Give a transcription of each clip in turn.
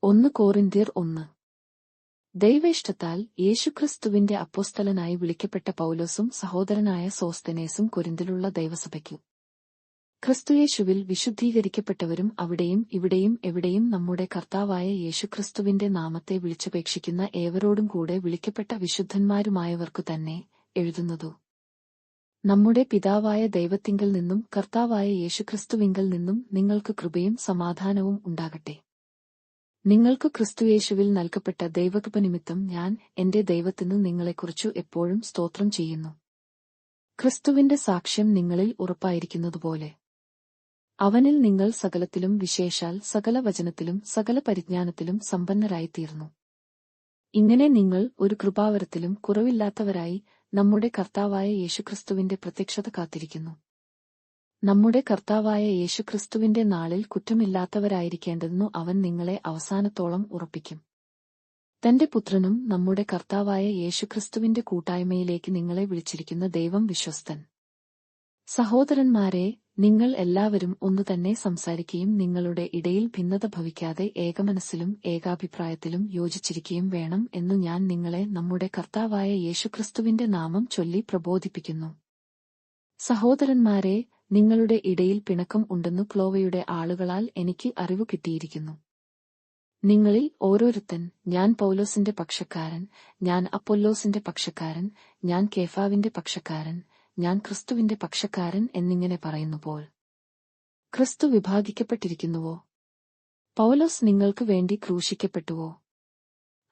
1 കോറിന്ത്യർ 1. ദൈവേഷ്ടത്താൽ യേശുക്രിസ്തുവിന്റെ അപ്പോസ്തലനായി വിളിക്കപ്പെട്ട പൗലോസും സഹോദരനായ സോസ്തെനേസും കൊരിന്തിലുള്ള ദൈവസഭയ്ക്കു. ക്രിസ്തുയേശുവിൽ വിശുദ്ധീകരിക്കപ്പെട്ടവരും അവിടെയും ഇവിടെയും എവിടെയും നമ്മുടെ കർത്താവായ യേശുക്രിസ്തുവിന്റെ നാമത്തെ വിളിച്ചപേക്ഷിക്കുന്ന ഏവരോടും കൂടെ വിളിക്കപ്പെട്ട വിശുദ്ധന്മാരുമായവർക്കു തന്നെ എഴുതുന്നതു. നമ്മുടെ പിതാവായ ദൈവത്തിങ്കൽ നിന്നും കർത്താവായ യേശുക്രിസ്തുവിങ്കൽ നിന്നും നിങ്ങൾക്ക് കൃപയും സമാധാനവും ഉണ്ടാകട്ടെ. നിങ്ങൾക്ക് ക്രിസ്തുയേശുവിൽ നൽകപ്പെട്ട ദൈവകൃപനിമിത്തം ഞാൻ എന്റെ ദൈവത്തിനു നിങ്ങളെക്കുറിച്ചു എപ്പോഴും സ്തോത്രം ചെയ്യുന്നു. ക്രിസ്തുവിന്റെ സാക്ഷ്യം നിങ്ങളിൽ ഉറപ്പായിരിക്കുന്നതുപോലെ അവനിൽ നിങ്ങൾ സകലത്തിലും വിശേഷാൽ സകല വചനത്തിലും സകല പരിജ്ഞാനത്തിലും സമ്പന്നരായിത്തീർന്നു. ഇങ്ങനെ നിങ്ങൾ ഒരു കൃപാവരത്തിലും കുറവില്ലാത്തവരായി നമ്മുടെ കർത്താവായ യേശുക്രിസ്തുവിന്റെ പ്രത്യക്ഷത കാത്തിരിക്കുന്നു. നമ്മുടെ കർത്താവായ യേശുക്രിസ്തുവിന്റെ നാളിൽ കുറ്റമില്ലാത്തവരായിരിക്കേണ്ടതിനു അവൻ നിങ്ങളെ അവസാനത്തോളം ഉറപ്പിക്കും. തന്റെ പുത്രനും നമ്മുടെ കർത്താവായ യേശുക്രിസ്തുവിന്റെ കൂട്ടായ്മയിലേക്ക് നിങ്ങളെ വിളിച്ചിരിക്കുന്ന ദൈവം വിശ്വസ്തൻ. സഹോദരന്മാരെ, നിങ്ങൾ എല്ലാവരും ഒന്നുതന്നെ സംസാരിക്കുകയും നിങ്ങളുടെ ഇടയിൽ ഭിന്നത ഭവിക്കാതെ ഏകമനസ്സിലും ഏകാഭിപ്രായത്തിലും യോജിച്ചിരിക്കുകയും വേണം എന്നു ഞാൻ നിങ്ങളെ നമ്മുടെ കർത്താവായ യേശുക്രിസ്തുവിന്റെ നാമം ചൊല്ലി പ്രബോധിപ്പിക്കുന്നു. സഹോദരന്മാരെ, നിങ്ങളുടെ ഇടയിൽ പിണക്കം ഉണ്ടെന്നു ക്ലോവയുടെ ആളുകളാൽ എനിക്ക് അറിവു കിട്ടിയിരിക്കുന്നു. നിങ്ങളിൽ ഓരോരുത്തൻ ഞാൻ പൗലോസിന്റെ പക്ഷക്കാരൻ, ഞാൻ അപ്പൊല്ലോസിന്റെ പക്ഷക്കാരൻ, ഞാൻ കേഫാവിന്റെ പക്ഷക്കാരൻ, ഞാൻ ക്രിസ്തുവിന്റെ പക്ഷക്കാരൻ എന്നിങ്ങനെ പറയുന്നുപോൽ ക്രിസ്തു വിഭാഗിക്കപ്പെട്ടിരിക്കുന്നുവോ? പൗലോസ് നിങ്ങൾക്ക് വേണ്ടി ക്രൂശിക്കപ്പെട്ടുവോ?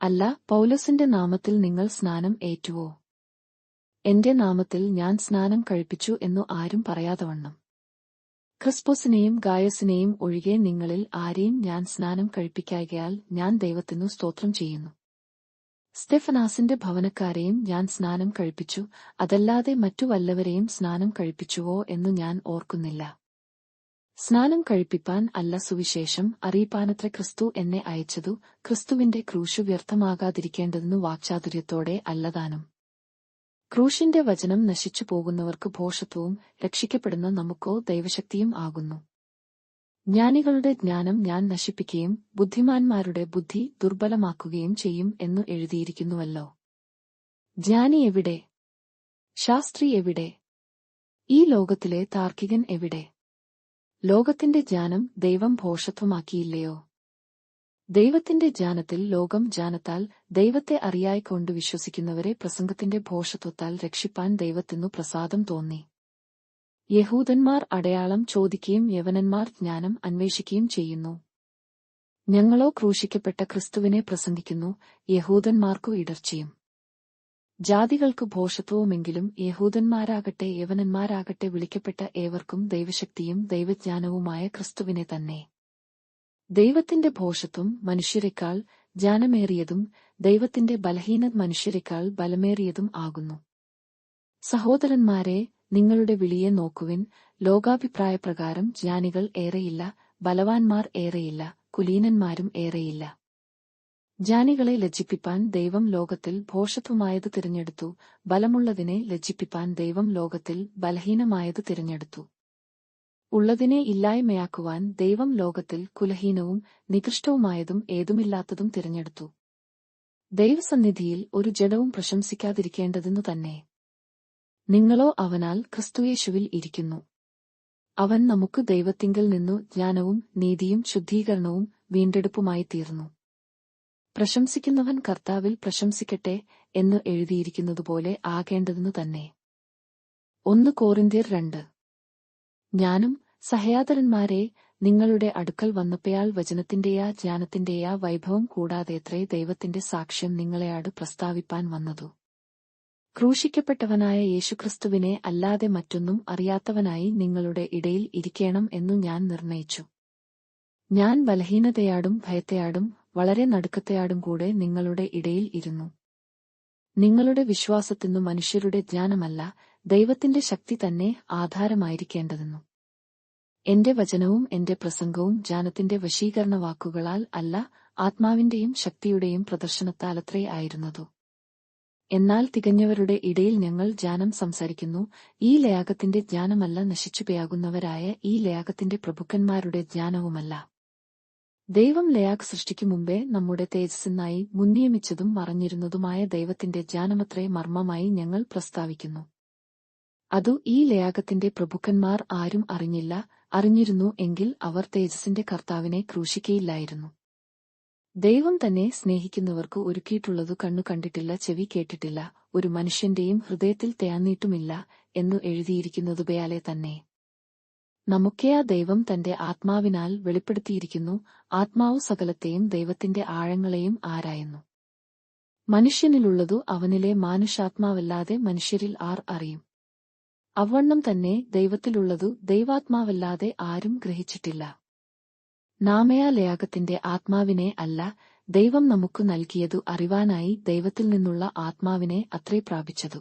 അല്ല, പൗലോസിന്റെ നാമത്തിൽ നിങ്ങൾ സ്നാനം ഏറ്റുവോ? എന്റെ നാമത്തിൽ ഞാൻ സ്നാനം കഴിപ്പിച്ചു എന്നു ആരും പറയാതവണ്ണം. ക്രിസ്പോസിനെയും ഗായസിനെയും ഒഴികെ നിങ്ങളിൽ ആരെയും ഞാൻ സ്നാനം കഴിപ്പിക്കായ്കയാൽ ഞാൻ ദൈവത്തിനു സ്തോത്രം ചെയ്യുന്നു. സ്തെഫനാസിന്റെ ഭവനക്കാരെയും ഞാൻ സ്നാനം കഴിപ്പിച്ചു, അതല്ലാതെ മറ്റു വല്ലവരെയും സ്നാനം കഴിപ്പിച്ചുവോ എന്നു ഞാൻ ഓർക്കുന്നില്ല. സ്നാനം കഴിപ്പിപ്പാൻ അല്ല, സുവിശേഷം അറിയിപ്പാനത്ര ക്രിസ്തു എന്നെ അയച്ചതു. ക്രിസ്തുവിന്റെ ക്രൂശു വ്യർത്ഥമാകാതിരിക്കേണ്ടതിനു വാക്ചാതുര്യത്തോടെ അല്ലതാനും. ക്രൂശിന്റെ വചനം നശിച്ചു പോകുന്നവർക്ക് ഭോഷത്വവും രക്ഷിക്കപ്പെടുന്ന നമുക്കോ ദൈവശക്തിയും ആകുന്നു. ജ്ഞാനികളുടെ ജ്ഞാനം ഞാൻ നശിപ്പിക്കുകയും ബുദ്ധിമാന്മാരുടെ ബുദ്ധി ദുർബലമാക്കുകയും ചെയ്യും എന്നു എഴുതിയിരിക്കുന്നുവല്ലോ. ജ്ഞാനി എവിടെ? ശാസ്ത്രി എവിടെ? ഈ ലോകത്തിലെ താർക്കികൻ എവിടെ? ലോകത്തിന്റെ ജ്ഞാനം ദൈവം ഭോഷത്വമാക്കിയില്ലയോ? ദൈവത്തിന്റെ ജ്ഞാനത്തിൽ ലോകം ജ്ഞാനത്താൽ ദൈവത്തെ അറിയായിക്കൊണ്ട് വിശ്വസിക്കുന്നവരെ പ്രസംഗത്തിന്റെ ഭോഷത്വത്താൽ രക്ഷിപ്പാൻ ദൈവത്തിനു പ്രസാദം തോന്നി. യഹൂദന്മാർ അടയാളം ചോദിക്കുകയും യവനന്മാർ ജ്ഞാനം അന്വേഷിക്കുകയും ചെയ്യുന്നു. ഞങ്ങളോ ക്രൂശിക്കപ്പെട്ട ക്രിസ്തുവിനെ പ്രസംഗിക്കുന്നു, യഹൂദന്മാർക്കു ഇടർച്ചയും ജാതികൾക്കു ഭോഷത്വവുമെങ്കിലും യഹൂദന്മാരാകട്ടെ യവനന്മാരാകട്ടെ വിളിക്കപ്പെട്ട ഏവർക്കും ദൈവശക്തിയും ദൈവജ്ഞാനവുമായ ക്രിസ്തുവിനെ തന്നെ. ദൈവത്തിന്റെ ഭോഷത്വം മനുഷ്യരെക്കാൾ ജ്ഞാനമേറിയതും ദൈവത്തിന്റെ ബലഹീനത മനുഷ്യരെക്കാൾ ബലമേറിയതും ആകുന്നു. സഹോദരന്മാരെ, നിങ്ങളുടെ വിളിയെ നോക്കുവിൻ. ലോകാഭിപ്രായപ്രകാരം ജ്ഞാനികൾ ഏറെയില്ല, ബലവാന്മാർ ഏറെയില്ല, കുലീനന്മാരും ഏറെയില്ല. ജ്ഞാനികളെ ലജ്ജിപ്പിപ്പാൻ ദൈവം ലോകത്തിൽ ഭോഷത്വമായത് തിരഞ്ഞെടുത്തു, ബലമുള്ളതിനെ ലജ്ജിപ്പിപ്പാൻ ദൈവം ലോകത്തിൽ ബലഹീനമായത് തിരഞ്ഞെടുത്തു. ഉള്ളതിനെ ഇല്ലായ്മയാക്കുവാൻ ദൈവം ലോകത്തിൽ കുലഹീനവും നികൃഷ്ടവുമായതും ഏതുമില്ലാത്തതും തിരഞ്ഞെടുത്തു. ദൈവസന്നിധിയിൽ ഒരു ജഡവും പ്രശംസിക്കാതിരിക്കേണ്ടതെന്നു തന്നെ. നിങ്ങളോ അവനാൽ ക്രിസ്തുയേശുവിൽ ഇരിക്കുന്നു. അവൻ നമുക്ക് ദൈവത്തിങ്കൽ നിന്നു ജ്ഞാനവും നീതിയും ശുദ്ധീകരണവും വീണ്ടെടുപ്പുമായി തീർന്നു. പ്രശംസിക്കുന്നവൻ കർത്താവിൽ പ്രശംസിക്കട്ടെ എന്നു എഴുതിയിരിക്കുന്നതുപോലെ ആകേണ്ടതെന്നു തന്നെ. 1 കോറിന്ത്യർ 2. ഞാനും സഹയാതരന്മാരെ, നിങ്ങളുടെ അടുക്കൽ വന്നപ്പയാൽ വചനത്തിന്റെയാ ജ്ഞാനത്തിന്റെയാ വൈഭവം കൂടാതെത്രേ ദൈവത്തിന്റെ സാക്ഷ്യം നിങ്ങളെയാട് പ്രസ്താവിപ്പാൻ വന്നതു. ക്രൂശിക്കപ്പെട്ടവനായ യേശുക്രിസ്തുവിനെ അല്ലാതെ മറ്റൊന്നും അറിയാത്തവനായി നിങ്ങളുടെ ഇടയിൽ ഇരിക്കേണം എന്നു ഞാൻ നിർണയിച്ചു. ഞാൻ ബലഹീനതയാടും ഭയത്തെയാടും വളരെ നടുക്കത്തെയാടും കൂടെ നിങ്ങളുടെ ഇടയിൽ ഇരുന്നു. നിങ്ങളുടെ വിശ്വാസത്തിനു മനുഷ്യരുടെ ജ്ഞാനമല്ല, ദൈവത്തിന്റെ ശക്തി തന്നെ ആധാരമായിരിക്കേണ്ടതെന്നു. എന്റെ വചനവും എന്റെ പ്രസംഗവും ജ്ഞാനത്തിന്റെ വശീകരണ വാക്കുകളാൽ അല്ല, ആത്മാവിന്റെയും ശക്തിയുടെയും പ്രദർശനത്താലത്രേ ആയിരുന്നതു. എന്നാൽ തികഞ്ഞവരുടെ ഇടയിൽ ഞങ്ങൾ ജ്ഞാനം സംസാരിക്കുന്നു. ഈ ലയാഗത്തിന്റെ ജ്ഞാനമല്ല, നശിച്ചുപോയാകുന്നവരായ ഈ ലയാഗത്തിന്റെ പ്രഭുക്കന്മാരുടെ ജ്ഞാനവുമല്ല. ദൈവം ലെയാക്ക് സൃഷ്ടിക്കു മുമ്പേ നമ്മുടെ തേജസ്സിനായി മുൻനിയമിച്ചതും മറഞ്ഞിരുന്നതുമായ ദൈവത്തിന്റെ ജ്ഞാനമത്രേ മർമ്മമായി ഞങ്ങൾ പ്രസ്താവിക്കുന്നു. അതു ഈ ലെയാഗത്തിന്റെ പ്രഭുക്കന്മാർ ആരും അറിഞ്ഞില്ല. അറിഞ്ഞിരുന്നു എങ്കിൽ അവർ തേജസ്സിന്റെ കർത്താവിനെ ക്രൂശിക്കയില്ലായിരുന്നു. ദൈവം തന്നെ സ്നേഹിക്കുന്നവർക്കു ഒരുക്കിയിട്ടുള്ളതു കണ്ണു കണ്ടിട്ടില്ല, ചെവി കേട്ടിട്ടില്ല, ഒരു മനുഷ്യന്റെയും ഹൃദയത്തിൽ തേന്നിട്ടുമില്ല എന്നു എഴുതിയിരിക്കുന്നതുപയാലെ തന്നെ നമുക്കെയാ ദൈവം തന്റെ ആത്മാവിനാൽ വെളിപ്പെടുത്തിയിരിക്കുന്നു. ആത്മാവു സകലത്തെയും ദൈവത്തിന്റെ ആഴങ്ങളെയും ആരായുന്നു. മനുഷ്യനിലുള്ളതു അവനിലെ മാനുഷാത്മാവല്ലാതെ മനുഷ്യരിൽ ആർ അറിയും? അവണ്ണം തന്നെ ദൈവത്തിലുള്ളതു ദൈവാത്മാവല്ലാതെ ആരും ഗ്രഹിച്ചിട്ടില്ല. നാമയാ ലെയാഗത്തിന്റെ ആത്മാവിനെ അല്ല, ദൈവം നമുക്കു നൽകിയതു അറിവാനായി ദൈവത്തിൽ നിന്നുള്ള ആത്മാവിനെ അത്രേ പ്രാപിച്ചതു.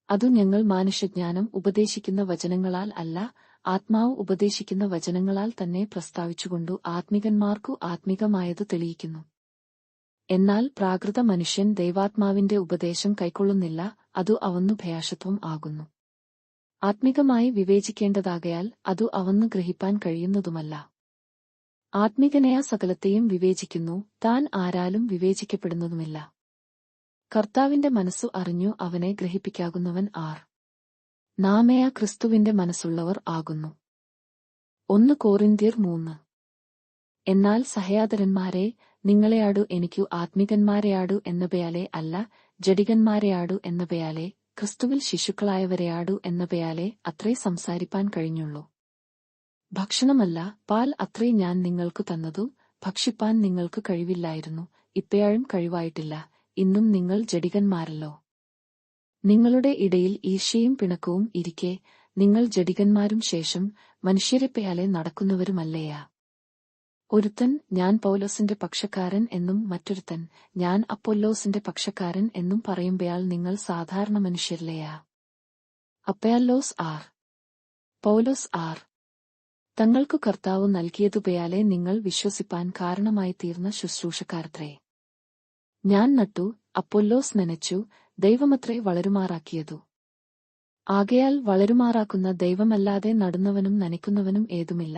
അതു ഞങ്ങൾ മാനുഷജ്ഞാനം ഉപദേശിക്കുന്ന വചനങ്ങളാൽ അല്ല, ആത്മാവ് ഉപദേശിക്കുന്ന വചനങ്ങളാൽ തന്നെ പ്രസ്താവിച്ചുകൊണ്ടു ആത്മികന്മാർക്കു ആത്മികമായതു തെളിയിക്കുന്നു. എന്നാൽ പ്രാകൃത മനുഷ്യൻ ദൈവാത്മാവിന്റെ ഉപദേശം കൈക്കൊള്ളുന്നില്ല, അതു അവന്നു ഭയാശത്വം ആകുന്നു. ആത്മികമായി വിവേചിക്കേണ്ടതാകയാൽ അതു അവന്നു ഗ്രഹിപ്പാൻ കഴിയുന്നതുമല്ല. ആത്മികനെയാ സകലത്തെയും വിവേചിക്കുന്നു, താൻ ആരാലും വിവേചിക്കപ്പെടുന്നതുമില്ല. കർത്താവിന്റെ മനസ്സു അറിഞ്ഞു അവനെ ഗ്രഹിപ്പിക്കാകുന്നവൻ ആർ? നാമേയ ക്രിസ്തുവിന്റെ മനസ്സുള്ളവർ ആകുന്നു. 1 കോറിന്ത്യർ 3. എന്നാൽ സഹയാദരന്മാരെ, നിങ്ങളെയാടു എനിക്കു ആത്മികന്മാരെയാടു എന്നപയാലെ അല്ല, ജഡികന്മാരെയാടു എന്നപയാലെ, ക്രിസ്തുവിൽ ശിശുക്കളായവരെയാടു എന്നപയാലെ അത്രേ സംസാരിപ്പാൻ കഴിഞ്ഞുള്ളൂ. ഭക്ഷണമല്ല, പാൽ അത്രേ ഞാൻ നിങ്ങൾക്കു തന്നതു. ഭക്ഷിപ്പാൻ നിങ്ങൾക്കു കഴിവില്ലായിരുന്നു, ഇപ്പയാഴും കഴിവായിട്ടില്ല. ഇന്നും നിങ്ങൾ ജഡികന്മാരല്ലോ. നിങ്ങളുടെ ഇടയിൽ ഈർഷ്യയും പിണക്കവും ഇരിക്കെ, നിങ്ങൾ ജഡികന്മാരും ശേഷം മനുഷ്യരെപ്പയാലെ നടക്കുന്നവരുമല്ലേയാ. ഒരുത്തൻ ഞാൻ പൗലോസിന്റെ പക്ഷക്കാരൻ എന്നും മറ്റൊരുത്തൻ ഞാൻ അപ്പൊല്ലോസിന്റെ പക്ഷക്കാരൻ എന്നും പറയുമ്പയാൽ നിങ്ങൾ സാധാരണ മനുഷ്യരിലെയാ. അപ്പയല്ലോസ് ആർ? പൗലോസ് ആർ? തങ്ങൾക്കു കർത്താവു നൽകിയതുപയാലെ നിങ്ങൾ വിശ്വസിപ്പാൻ കാരണമായി തീർന്ന ശുശ്രൂഷക്കാരത്രേ. ഞാൻ നട്ടു, അപ്പൊല്ലോസ് നനച്ചു, ദൈവമത്രേ വളരുമാറാക്കിയതു. ആകയാൽ വളരുമാറാക്കുന്ന ദൈവമല്ലാതെ നടുന്നവനും നനയ്ക്കുന്നവനും ഏതുമില്ല.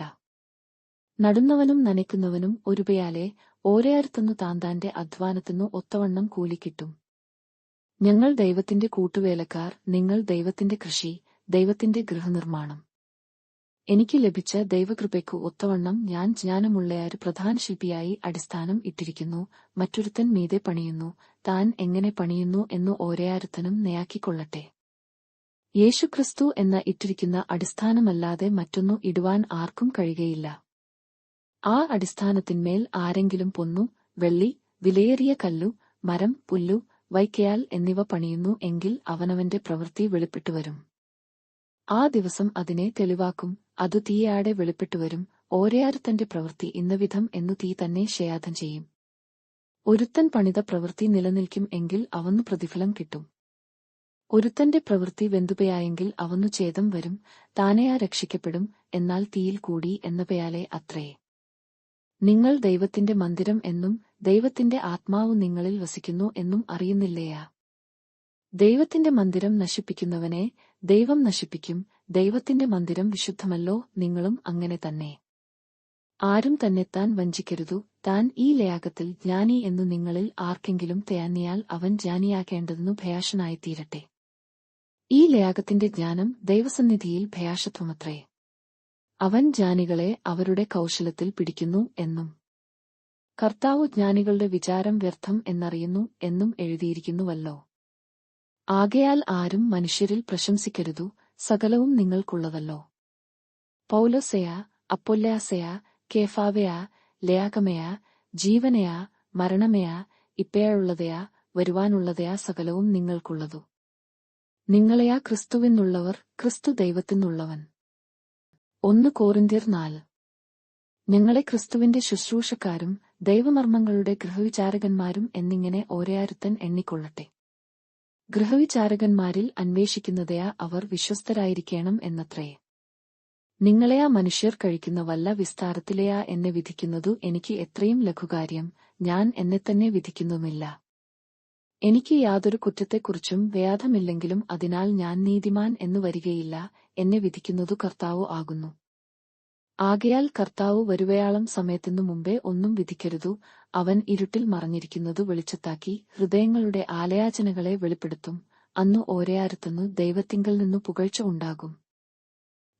നടുന്നവനും നനയ്ക്കുന്നവനും ഒരുപയാലെ ഓരോരുത്തന്നു താന്താന്റെ അധ്വാനത്തിനു ഒത്തവണ്ണം കൂലിക്കിട്ടും. ഞങ്ങൾ ദൈവത്തിന്റെ കൂട്ടുവേലക്കാർ, നിങ്ങൾ ദൈവത്തിന്റെ കൃഷി, ദൈവത്തിന്റെ ഗൃഹനിർമ്മാണം. എനിക്ക് ലഭിച്ച ദൈവകൃപയ്ക്കു ഒത്തവണ്ണം ഞാൻ ജ്ഞാനമുള്ളയാരു പ്രധാന ശില്പിയായി അടിസ്ഥാനം ഇട്ടിരിക്കുന്നു. മറ്റൊരുത്തൻ മീതെ പണിയുന്നു, താൻ എങ്ങനെ പണിയുന്നു എന്നു ഓരോരുത്തനും നെയാക്കിക്കൊള്ളട്ടെ. യേശുക്രിസ്തു എന്ന ഇട്ടിരിക്കുന്ന അടിസ്ഥാനമല്ലാതെ മറ്റൊന്നു ഇടുവാൻ ആർക്കും കഴിയുകയില്ല. ആ അടിസ്ഥാനത്തിന്മേൽ ആരെങ്കിലും പൊന്നു, വെള്ളി, വിലയേറിയ കല്ലു, മരം, പുല്ലു, വൈക്കയാൽ എന്നിവ പണിയുന്നു എങ്കിൽ അവനവന്റെ പ്രവൃത്തി വെളിപ്പെട്ടുവരും. ആ ദിവസം അതിനെ തെളിവാക്കും. അതു തീയാടെ വെളിപ്പെട്ടുവരും. ഓരോരുത്തന്റെ പ്രവൃത്തി ഇന്നവിധം എന്നു തീ തന്നെ ക്ഷയാതം ചെയ്യും. ഒരുത്തൻ പണിത പ്രവൃത്തി നിലനിൽക്കും എങ്കിൽ അവന്നു പ്രതിഫലം കിട്ടും. ഒരുത്തന്റെ പ്രവൃത്തി വെന്തുപയായെങ്കിൽ അവന്നു ഛേദം വരും. താനെയാ രക്ഷിക്കപ്പെടും, എന്നാൽ തീയിൽ കൂടി എന്നപയാലെ അത്രേ. നിങ്ങൾ ദൈവത്തിന്റെ മന്ദിരം എന്നും ദൈവത്തിന്റെ ആത്മാവ് നിങ്ങളിൽ വസിക്കുന്നു എന്നും അറിയുന്നില്ലയാ. ദൈവത്തിന്റെ മന്ദിരം നശിപ്പിക്കുന്നവനെ ദൈവം നശിപ്പിക്കും. ദൈവത്തിന്റെ മന്ദിരം വിശുദ്ധമല്ലോ, നിങ്ങളും അങ്ങനെ തന്നെ. ആരും തന്നെത്താൻ വഞ്ചിക്കരുതു. താൻ ഈ ലെയാഗത്തിൽ ജ്ഞാനി എന്നു നിങ്ങളിൽ ആർക്കെങ്കിലും തേന്നിയാൽ അവൻ ജ്ഞാനിയാക്കേണ്ടതിനു ഭയാശനായിത്തീരട്ടെ. ഈ ലെയാഗത്തിന്റെ ജ്ഞാനം ദൈവസന്നിധിയിൽ ഭയാശത്വമത്രേ. അവൻ ജ്ഞാനികളെ അവരുടെ കൗശലത്തിൽ പിടിക്കുന്നു എന്നും കർത്താവു ജ്ഞാനികളുടെ വിചാരം വ്യർത്ഥം എന്നറിയുന്നു എന്നും എഴുതിയിരിക്കുന്നുവല്ലോ. ആകയാൽ ആരും മനുഷ്യരിൽ പ്രശംസിക്കരുതു, സകലവും നിങ്ങൾക്കുള്ളതല്ലോ. പൗലോസെയാ, അപ്പൊല്ലോസെയാ, കേഫാവെയാ, ലെയാഗമെയാ, ജീവനെയാ, മരണമെയാ, ഇപ്പയാഴുള്ളതയാ, വരുവാനുള്ളതയാ, സകലവും നിങ്ങൾക്കുള്ളതു. നിങ്ങളെയാ ക്രിസ്തുവിനുള്ളവർ, ക്രിസ്തു ദൈവത്തിനുള്ളവൻ. 1 കോറിന്ത്യർ 4. ഞങ്ങളെ ക്രിസ്തുവിന്റെ ശുശ്രൂഷക്കാരും ദൈവമർമ്മങ്ങളുടെ ഗൃഹവിചാരകന്മാരും എന്നിങ്ങനെ ഓരോരുത്തൻ എണ്ണിക്കൊള്ളട്ടെ. ഗൃഹവിചാരകന്മാരിൽ അന്വേഷിക്കുന്നതയാ അവർ വിശ്വസ്തരായിരിക്കണം എന്നത്രേ. നിങ്ങളെയാ മനുഷ്യർ കഴിക്കുന്ന വല്ല വിസ്താരത്തിലെയാ എന്നെ വിധിക്കുന്നതു എനിക്ക് എത്രയും ലഘുകാര്യം. ഞാൻ എന്നെത്തന്നെ വിധിക്കുന്നുമില്ല. എനിക്ക് യാതൊരു കുറ്റത്തെക്കുറിച്ചും വേദമില്ലെങ്കിലും അതിനാൽ ഞാൻ നീതിമാൻ എന്നു വരികയില്ല. എന്നെ വിധിക്കുന്നതു കർത്താവു ആകുന്നു. ആകയാൽ കർത്താവ് വരുവയാളം സമയത്തിനു മുമ്പേ ഒന്നും വിധിക്കരുതു. അവൻ ഇരുട്ടിൽ മറഞ്ഞിരിക്കുന്നതു വെളിച്ചത്താക്കി ഹൃദയങ്ങളുടെ ആലയാചനകളെ വെളിപ്പെടുത്തും. അന്നു ഓരയാരത്തുനിന്നു ദൈവത്തിങ്കൽ നിന്നു പുകഴ്ച ഉണ്ടാകും.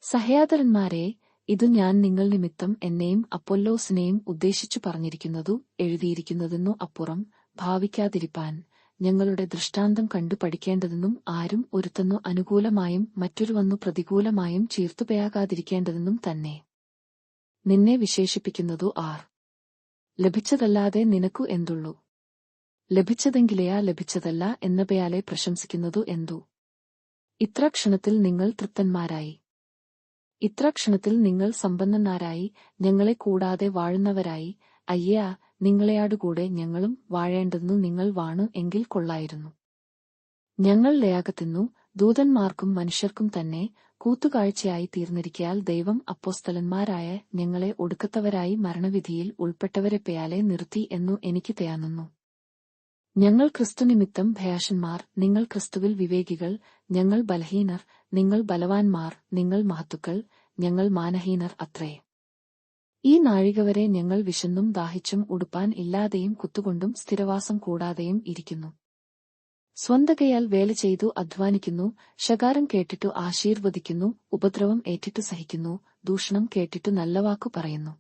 സഹോദരന്മാരേ, ഇതു ഞാൻ നിങ്ങൾ നിമിത്തം എന്നെയും അപ്പൊല്ലോസിനെയും ഉദ്ദേശിച്ചു പറഞ്ഞിരിക്കുന്നതു എഴുതിയിരിക്കുന്നതെന്നു അപ്പുറം ഭാവിക്കാതിരിപ്പാൻ ഞങ്ങളുടെ ദൃഷ്ടാന്തം കണ്ടു പഠിക്കേണ്ടതെന്നും ആരും ഒരുത്തന്നു അനുകൂലമായും മറ്റൊരുവന്നു പ്രതികൂലമായും ചീർത്തുപയാകാതിരിക്കേണ്ടതെന്നും തന്നെ. നിന്നെ വിശേഷിപ്പിക്കുന്നതു ആർ? ലഭിച്ചതല്ലാതെ നിനക്കു എന്തുള്ളു? ലഭിച്ചതെങ്കിലെയാ ലഭിച്ചതല്ല എന്നവയാലെ പ്രശംസിക്കുന്നതു എന്തു? ഇത്ര ക്ഷണത്തിൽ നിങ്ങൾ തൃപ്തന്മാരായി, ഇത്ര ക്ഷണത്തിൽ നിങ്ങൾ സമ്പന്നന്മാരായി, ഞങ്ങളെ കൂടാതെ വാഴുന്നവരായി. അയ്യാ, നിങ്ങളെയാടുകൂടെ ഞങ്ങളും വാഴേണ്ടതെന്നു നിങ്ങൾ വാണു എങ്കിൽ കൊള്ളായിരുന്നു. ഞങ്ങൾ ലയാകത്തിന്നു ദൂതന്മാർക്കും മനുഷ്യർക്കും തന്നെ കൂത്തുകാഴ്ചയായി തീർന്നിരിക്കയാൽ ദൈവം അപ്പോസ്തലന്മാരായ ഞങ്ങളെ ഒടുക്കത്തവരായി മരണവിധിയിൽ ഉൾപ്പെട്ടവരെപ്പയാലെ നിർത്തി എന്നു എനിക്ക് തോന്നുന്നു. ഞങ്ങൾ ക്രിസ്തുനിമിത്തം ഭയാശന്മാർ, നിങ്ങൾ ക്രിസ്തുവിൽ വിവേകികൾ. ഞങ്ങൾ ബലഹീനർ, നിങ്ങൾ ബലവാന്മാർ. നിങ്ങൾ മഹത്തുക്കൾ, ഞങ്ങൾ മാനഹീനർ അത്രേ. ഈ നാഴിക വരെ ഞങ്ങൾ വിശന്നും ദാഹിച്ചും ഉടുപ്പാൻ ഇല്ലാതെയും കുത്തുകൊണ്ടും സ്ഥിരവാസം കൂടാതെയും ഇരിക്കുന്നു. സ്വന്തകയാൽ വേല ചെയ്തു അധ്വാനിക്കുന്നു, ശകാരം കേട്ടിട്ടു ആശീർവദിക്കുന്നു, ഉപദ്രവം ഏറ്റിട്ടു സഹിക്കുന്നു, ദൂഷണം കേട്ടിട്ടു നല്ല വാക്കു പറയുന്നു.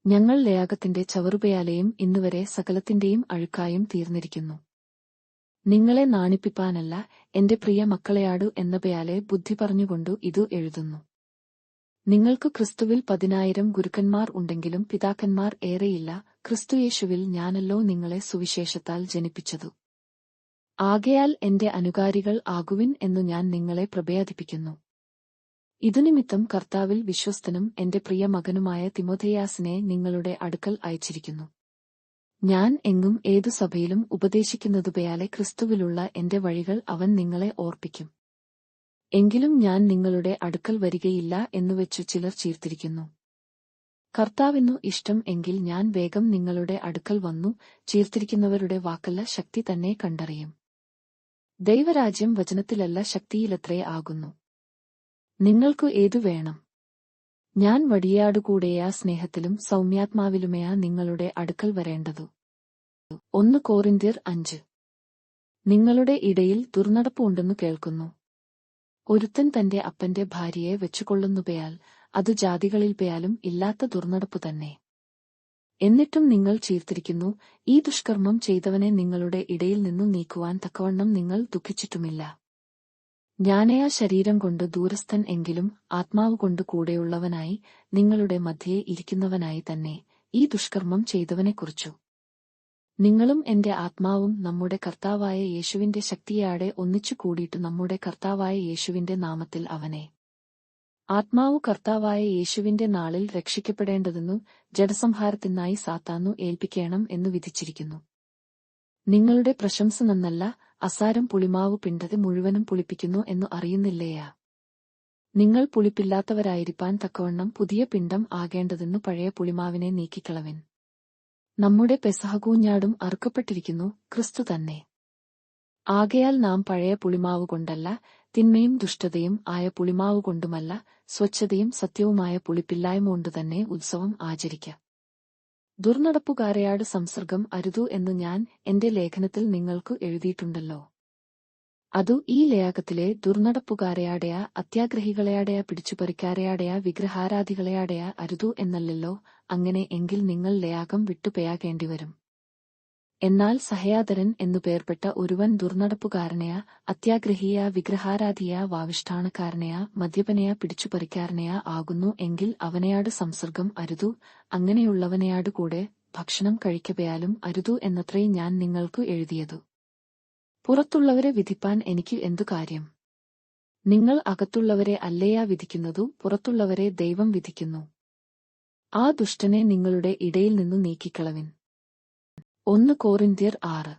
ഞങ്ങൾ ലയാഗത്തിന്റെ ചവറുപയാലെയും ഇന്നുവരെ സകലത്തിന്റെയും അഴുക്കായും തീർന്നിരിക്കുന്നു. നിങ്ങളെ നാണിപ്പിപ്പാനല്ല, എന്റെ പ്രിയ മക്കളെയാടു എന്നപയാലെ ബുദ്ധി പറഞ്ഞുകൊണ്ടു ഇതു എഴുതുന്നു. നിങ്ങൾക്ക് ക്രിസ്തുവിൽ 10,000 ഗുരുക്കന്മാർ ഉണ്ടെങ്കിലും പിതാക്കന്മാർ ഏറെയില്ല. ക്രിസ്തുയേശുവിൽ ഞാനല്ലോ നിങ്ങളെ സുവിശേഷത്താൽ ജനിപ്പിച്ചതു. ആകയാൽ എന്റെ അനുകാരികൾ ആകുവിൻ എന്നു ഞാൻ നിങ്ങളെ പ്രബോധിപ്പിക്കുന്നു. ഇതുനിമിത്തം കർത്താവിൽ വിശ്വസ്തനും എന്റെ പ്രിയ മകനുമായ തിമോഥെയാസിനെ നിങ്ങളുടെ അടുക്കൽ അയച്ചിരിക്കുന്നു. ഞാൻ എങ്ങും ഏതു സഭയിലും ഉപദേശിക്കുന്നതുപയാലെ ക്രിസ്തുവിലുള്ള എന്റെ വഴികൾ അവൻ നിങ്ങളെ ഓർപ്പിക്കും. എങ്കിലും ഞാൻ നിങ്ങളുടെ അടുക്കൽ വരികയില്ല എന്നുവെച്ചു ചിലർ ചീർത്തിരിക്കുന്നു. കർത്താവിനു ഇഷ്ടം എങ്കിൽ ഞാൻ വേഗം നിങ്ങളുടെ അടുക്കൽ വന്നു ചീർത്തിരിക്കുന്നവരുടെ വാക്കല്ല, ശക്തി തന്നെ കണ്ടറിയും. ദൈവരാജ്യം വചനത്തിലല്ല, ശക്തിയിലത്രേ ആകുന്നു. നിങ്ങൾക്കു ഏതു വേണം? ഞാൻ വടിയാടുകൂടെയാ സ്നേഹത്തിലും സൗമ്യാത്മാവിലുമേയാ നിങ്ങളുടെ അടുക്കൽ വരേണ്ടതു. 1 കോരിന്ത്യർ 5. നിങ്ങളുടെ ഇടയിൽ ദുർനടപ്പ് ഉണ്ടെന്നു കേൾക്കുന്നു. ഒരുത്തൻ തന്റെ അപ്പന്റെ ഭാര്യയെ വെച്ചുകൊള്ളുന്നുപയാൽ അതു ജാതികളിൽപയാലും ഇല്ലാത്ത ദുർനടപ്പു തന്നെ. എന്നിട്ടും നിങ്ങൾ ചീർത്തിരിക്കുന്നു. ഈ ദുഷ്കർമ്മം ചെയ്തവനെ നിങ്ങളുടെ ഇടയിൽ നിന്നു നീക്കുവാൻ തക്കവണ്ണം നിങ്ങൾ ദുഃഖിച്ചിട്ടുമില്ല. ഞാനയാ ശരീരം കൊണ്ട് ദൂരസ്ഥൻ എങ്കിലും ആത്മാവുകൊണ്ട് കൂടെയുള്ളവനായി നിങ്ങളുടെ മധ്യേ ഇരിക്കുന്നവനായി തന്നെ ഈ ദുഷ്കർമ്മം ചെയ്തവനെക്കുറിച്ചു. നിങ്ങളും എന്റെ ആത്മാവും നമ്മുടെ കർത്താവായ യേശുവിന്റെ ശക്തിയാടെ ഒന്നിച്ചു കൂടിയിട്ടു നമ്മുടെ കർത്താവായ യേശുവിന്റെ നാമത്തിൽ അവനെ ആത്മാവു കർത്താവായ യേശുവിന്റെ നാളിൽ രക്ഷിക്കപ്പെടേണ്ടതെന്നു ജഡസംഹാരത്തിനായി സാത്താനു ഏൽപ്പിക്കണം എന്നു വിധിച്ചിരിക്കുന്നു. നിങ്ങളുടെ പ്രശംസ നന്നല്ല, അസാരം പുളിമാവു പിണ്ടത് മുഴുവനും പുളിപ്പിക്കുന്നു എന്നു അറിയുന്നില്ലേയാ? നിങ്ങൾ പുളിപ്പില്ലാത്തവരായിരിക്കാൻ തക്കവണ്ണം പുതിയ പിണ്ടം ആകേണ്ടതെന്നു പഴയ പുളിമാവിനെ നീക്കിക്കളവിൻ. നമ്മുടെ പെസഹകൂഞ്ഞാടും അറുക്കപ്പെട്ടിരിക്കുന്നു, ക്രിസ്തു തന്നെ. ആകയാൽ നാം പഴയ പുളിമാവുകൊണ്ടല്ല, തിന്മയും ദുഷ്ടതയും ആയ പുളിമാവുകൊണ്ടുമല്ല, സ്വച്ഛതയും സത്യവുമായ പുളിപ്പില്ലായ്മ കൊണ്ടുതന്നെ ഉത്സവം ആചരിക്ക. ദുർനടപ്പുകാരെയാട് സംസർഗം അരുതു എന്നു ഞാൻ എന്റെ ലേഖനത്തിൽ നിങ്ങൾക്കു എഴുതിയിട്ടുണ്ടല്ലോ. അതു ഈ ലേഖത്തിലെ ദുർനടപ്പുകാരെയാടെയാ അത്യാഗ്രഹികളെയാടെയാ പിടിച്ചുപറിക്കാരെയാടെയാ വിഗ്രഹാരാധികളെയാടെയാ അരുതു എന്നല്ലല്ലോ. അങ്ങനെ എങ്കിൽ നിങ്ങൾ ലേയാഗം വിട്ടുപയാകേണ്ടിവരും. എന്നാൽ സഹയാദരൻ എന്നു പേർപ്പെട്ട ഒരുവൻ ദുർനടപ്പുകാരനെയാ അത്യാഗ്രഹിയാ വിഗ്രഹാരാധിയാ വാവിഷ്ഠാണക്കാരനെയാ മദ്യപനെയാ പിടിച്ചുപറിക്കാരനെയാ ആകുന്നു എങ്കിൽ അവനെയാട് സംസർഗം അരുതു. അങ്ങനെയുള്ളവനെയാട് കൂടെ ഭക്ഷണം കഴിക്കപയാലും അരുതു എന്നത്രേ ഞാൻ നിങ്ങൾക്കു എഴുതിയതു. പുറത്തുള്ളവരെ വിധിപ്പാൻ എനിക്ക് എന്തു കാര്യം? നിങ്ങൾ അകത്തുള്ളവരെ അല്ലയാ വിധിക്കുന്നതു, പുറത്തുള്ളവരെ ദൈവം വിധിക്കുന്നു. ആ ദുഷ്ടനെ നിങ്ങളുടെ ഇടയിൽ നിന്നു നീക്കിക്കളവിൻ. 1 കോരിന്ത്യർ 6.